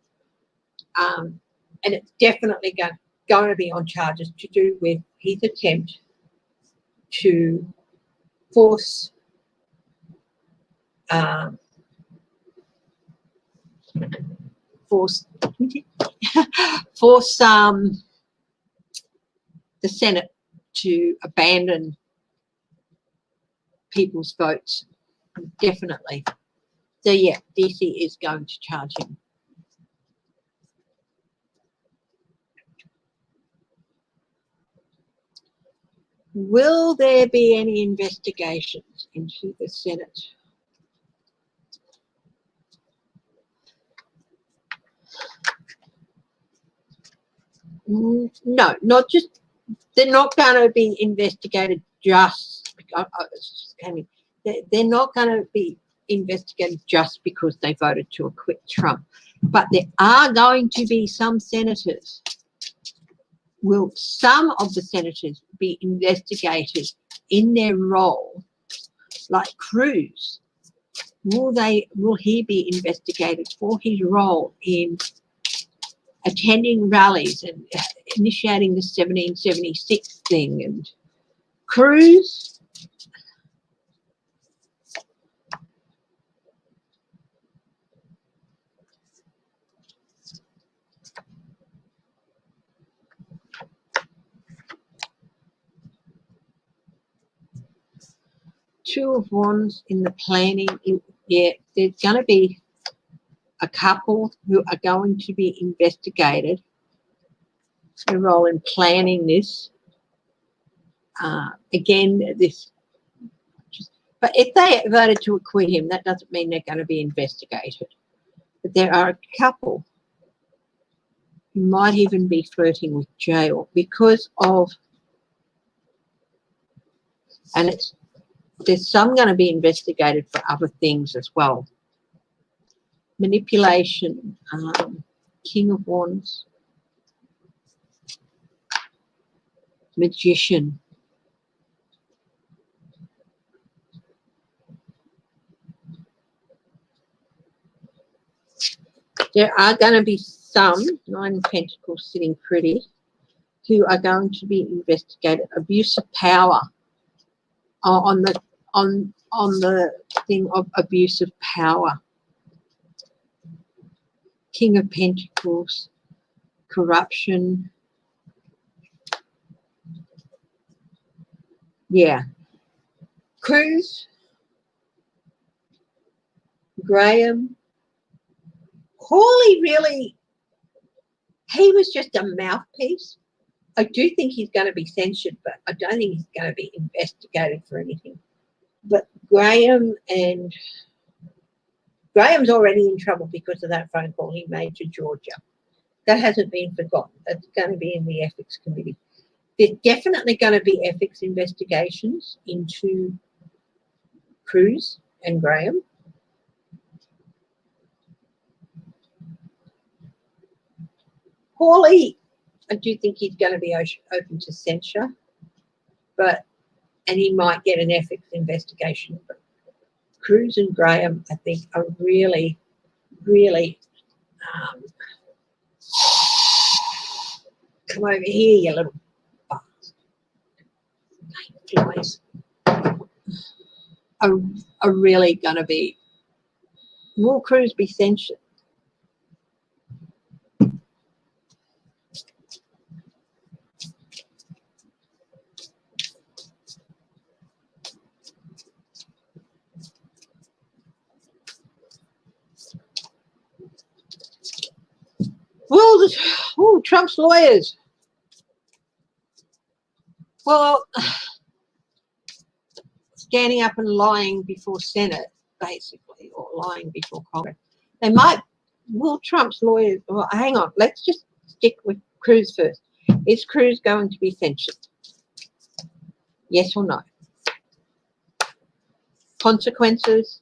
And it's definitely going to be on charges to do with his attempt to force the Senate to abandon people's votes. Definitely. So yeah, DC is going to charge him. Will there be any investigations into the Senate? No, not just, they're not going to be investigated just, they're not going to be investigated just because they voted to acquit Trump. But there are going to be some senators. Will some of the senators be investigated in their role, like Cruz? Will he be investigated for his role in attending rallies and initiating the 1776 thing? And Cruz, Two of Wands in the planning. Yeah, there's going to be a couple who are going to be investigated. Their role in planning this. Again, but if they voted to acquit him, that doesn't mean they're going to be investigated. But there are a couple who might even be flirting with jail because of, and there's some going to be investigated for other things as well. Manipulation, King of Wands, Magician. There are going to be some, Nine of Pentacles sitting pretty, who are going to be investigated. Abuse of power. on the thing of abuse of power. King of Pentacles, corruption. Yeah. Cruz, Graham, Hawley really, he was just a mouthpiece. I do think he's going to be censured, but I don't think he's going to be investigated for anything. But Graham's already in trouble because of that phone call he made to Georgia. That hasn't been forgotten. That's going to be in the ethics committee. There's definitely going to be ethics investigations into Cruz and Graham. Hawley, I do think he's going to be open to censure, and he might get an ethics investigation. But Cruz and Graham, I think, are really, really come over here, you little flies. Are really going to be. Will Cruz be censured? Well, Trump's lawyers. Well, standing up and lying before Senate, basically, or lying before Congress. Will Trump's lawyers, well, hang on, let's just stick with Cruz first. Is Cruz going to be censured? Yes or no? Consequences,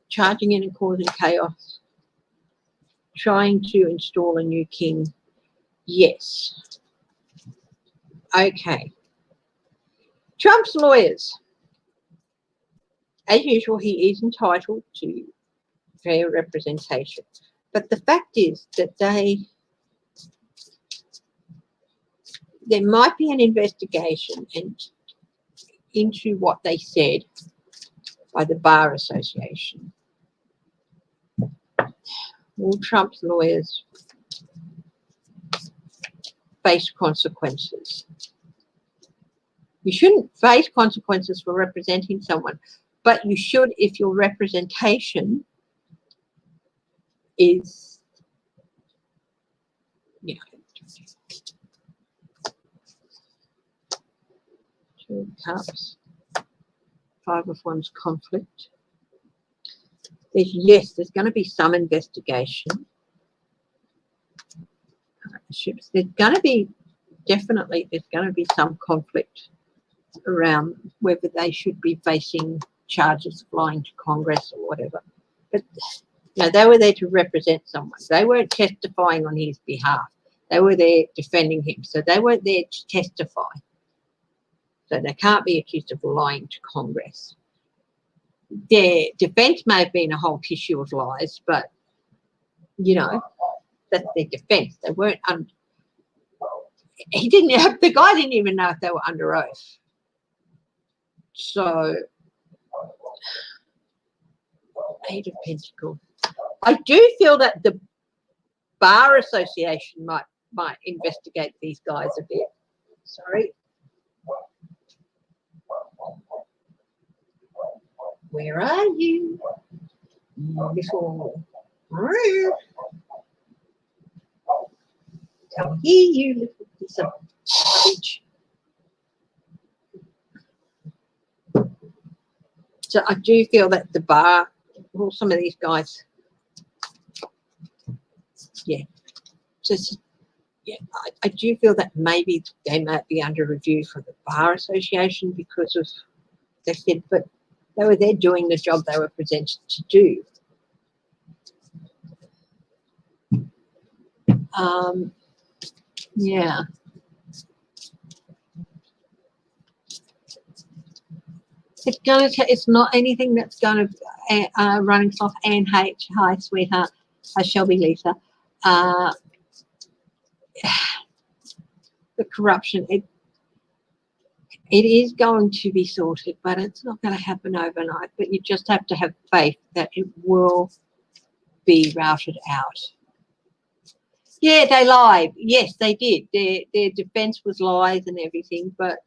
charging in and causing chaos, trying to install a new king, yes. Okay. Trump's lawyers, as usual, he is entitled to fair representation. But the fact is that there might be an investigation into what they said by the Bar Association. Will Trump's lawyers face consequences? You shouldn't face consequences for representing someone, but you should if your representation is, you know, 2 of Cups, 5 of Wands, conflict. There's going to be some investigation. Partnerships. There's going to be some conflict around whether they should be facing charges of lying to Congress or whatever. But you know, they were there to represent someone. They weren't testifying on his behalf. They were there defending him. So they weren't there to testify. So they can't be accused of lying to Congress. Their defense may have been a whole tissue of lies, but you know, that's their defense. They weren't the guy didn't even know if they were under oath. So 8 of Pentacles. I do feel that the Bar Association might investigate these guys a bit. Sorry. Where are you? Little. Come here, you little piece of garbage. So I do feel that the bar, well, some of these guys, yeah. Just, yeah, I do feel that maybe they might be under review for the Bar Association because of, they said, but they were there doing the job they were presented to do. Yeah. It's not anything that's going to running soft. Anne H. Hi, sweetheart. Shelby Lisa. The corruption. It is going to be sorted, but it's not going to happen overnight. But you just have to have faith that it will be routed out. Yeah, they lied. Yes, they did. Their defense was lies and everything, but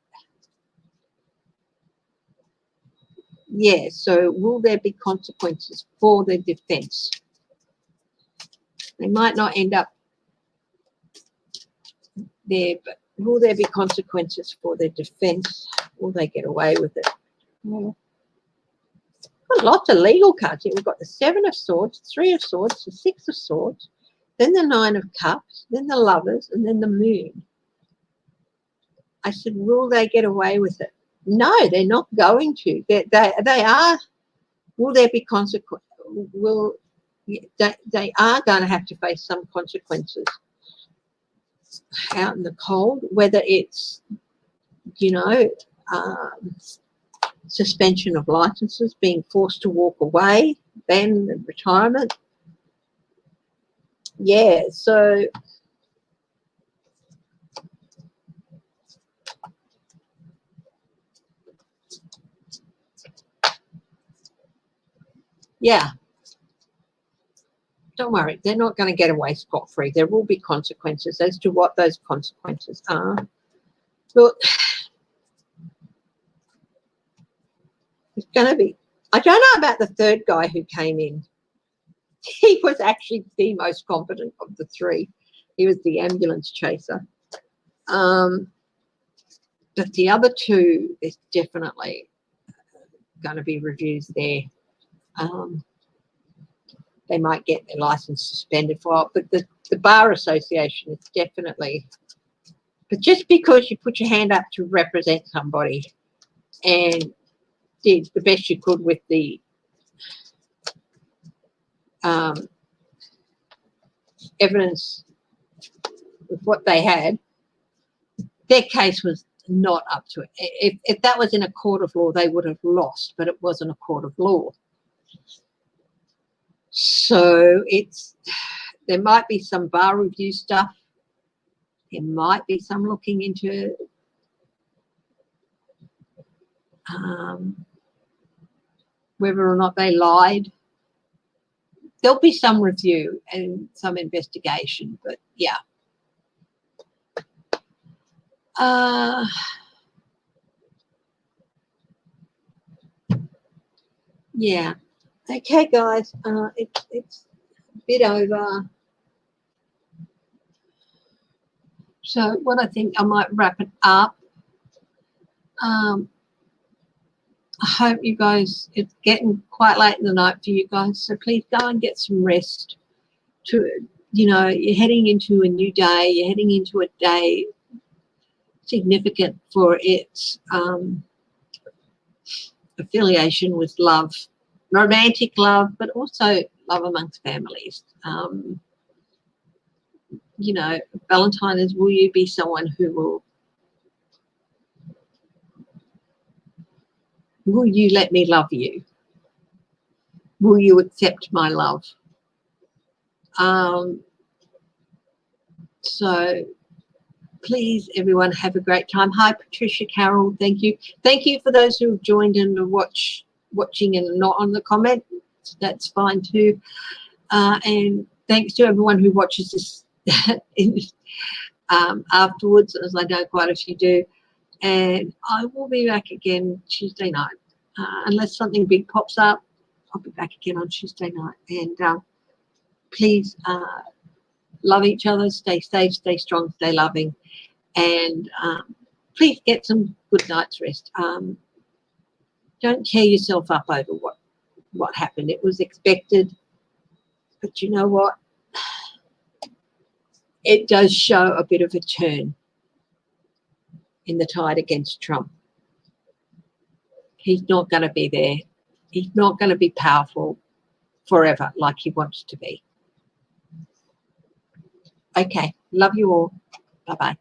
yeah, so will there be consequences for their defense? They might not end up there, but will there be consequences for their defense? Will they get away with it? Well, got lots of legal cards here. We've got the 7 of Swords, 3 of Swords, the 6 of Swords, then the 9 of Cups, then the Lovers, and then the Moon. I said, will they get away with it? No, they're not going to. They are. Will there be consequences? They are going to have to face some consequences out in the cold, whether it's, you know, suspension of licenses, being forced to walk away, then retirement. Yeah, so yeah, don't worry, they're not going to get away scot-free. There will be consequences. As to what those consequences are, look, it's going to be, I don't know about the third guy who came in. He was actually the most competent of the 3. He was the ambulance chaser. But the other 2, there's definitely going to be reviews there. They might get their license suspended for it, but the Bar Association is definitely, but just because you put your hand up to represent somebody and did the best you could with the evidence with what they had, their case was not up to it. If that was in a court of law, they would have lost, but it wasn't a court of law. So there might be some bar review stuff. There might be some looking into whether or not they lied. There'll be some review and some investigation, but yeah. Yeah. Okay, guys. It's a bit over. So what I think I might wrap it up. I hope you guys, it's getting quite late in the night for you guys, so please go and get some rest. You know, you're heading into a new day, you're heading into a day significant for its affiliation with love, romantic love, but also love amongst families. You know, Valentines, will you be someone who will you let me love you? Will you accept my love? So please, everyone, have a great time. Hi, Patricia Carroll. Thank you. Thank you for those who have joined and are watching and not on the comment. That's fine too. And thanks to everyone who watches this afterwards, as I know quite a few do. And I will be back again Tuesday night. Unless something big pops up, I'll be back again on Tuesday night. And please love each other, stay safe, stay strong, stay loving, and please get some good night's rest. Don't tear yourself up over what happened. It was expected, but you know what? It does show a bit of a turn in the tide against Trump. He's not going to be there. He's not going to be powerful forever like he wants to be. Okay, love you all. Bye-bye.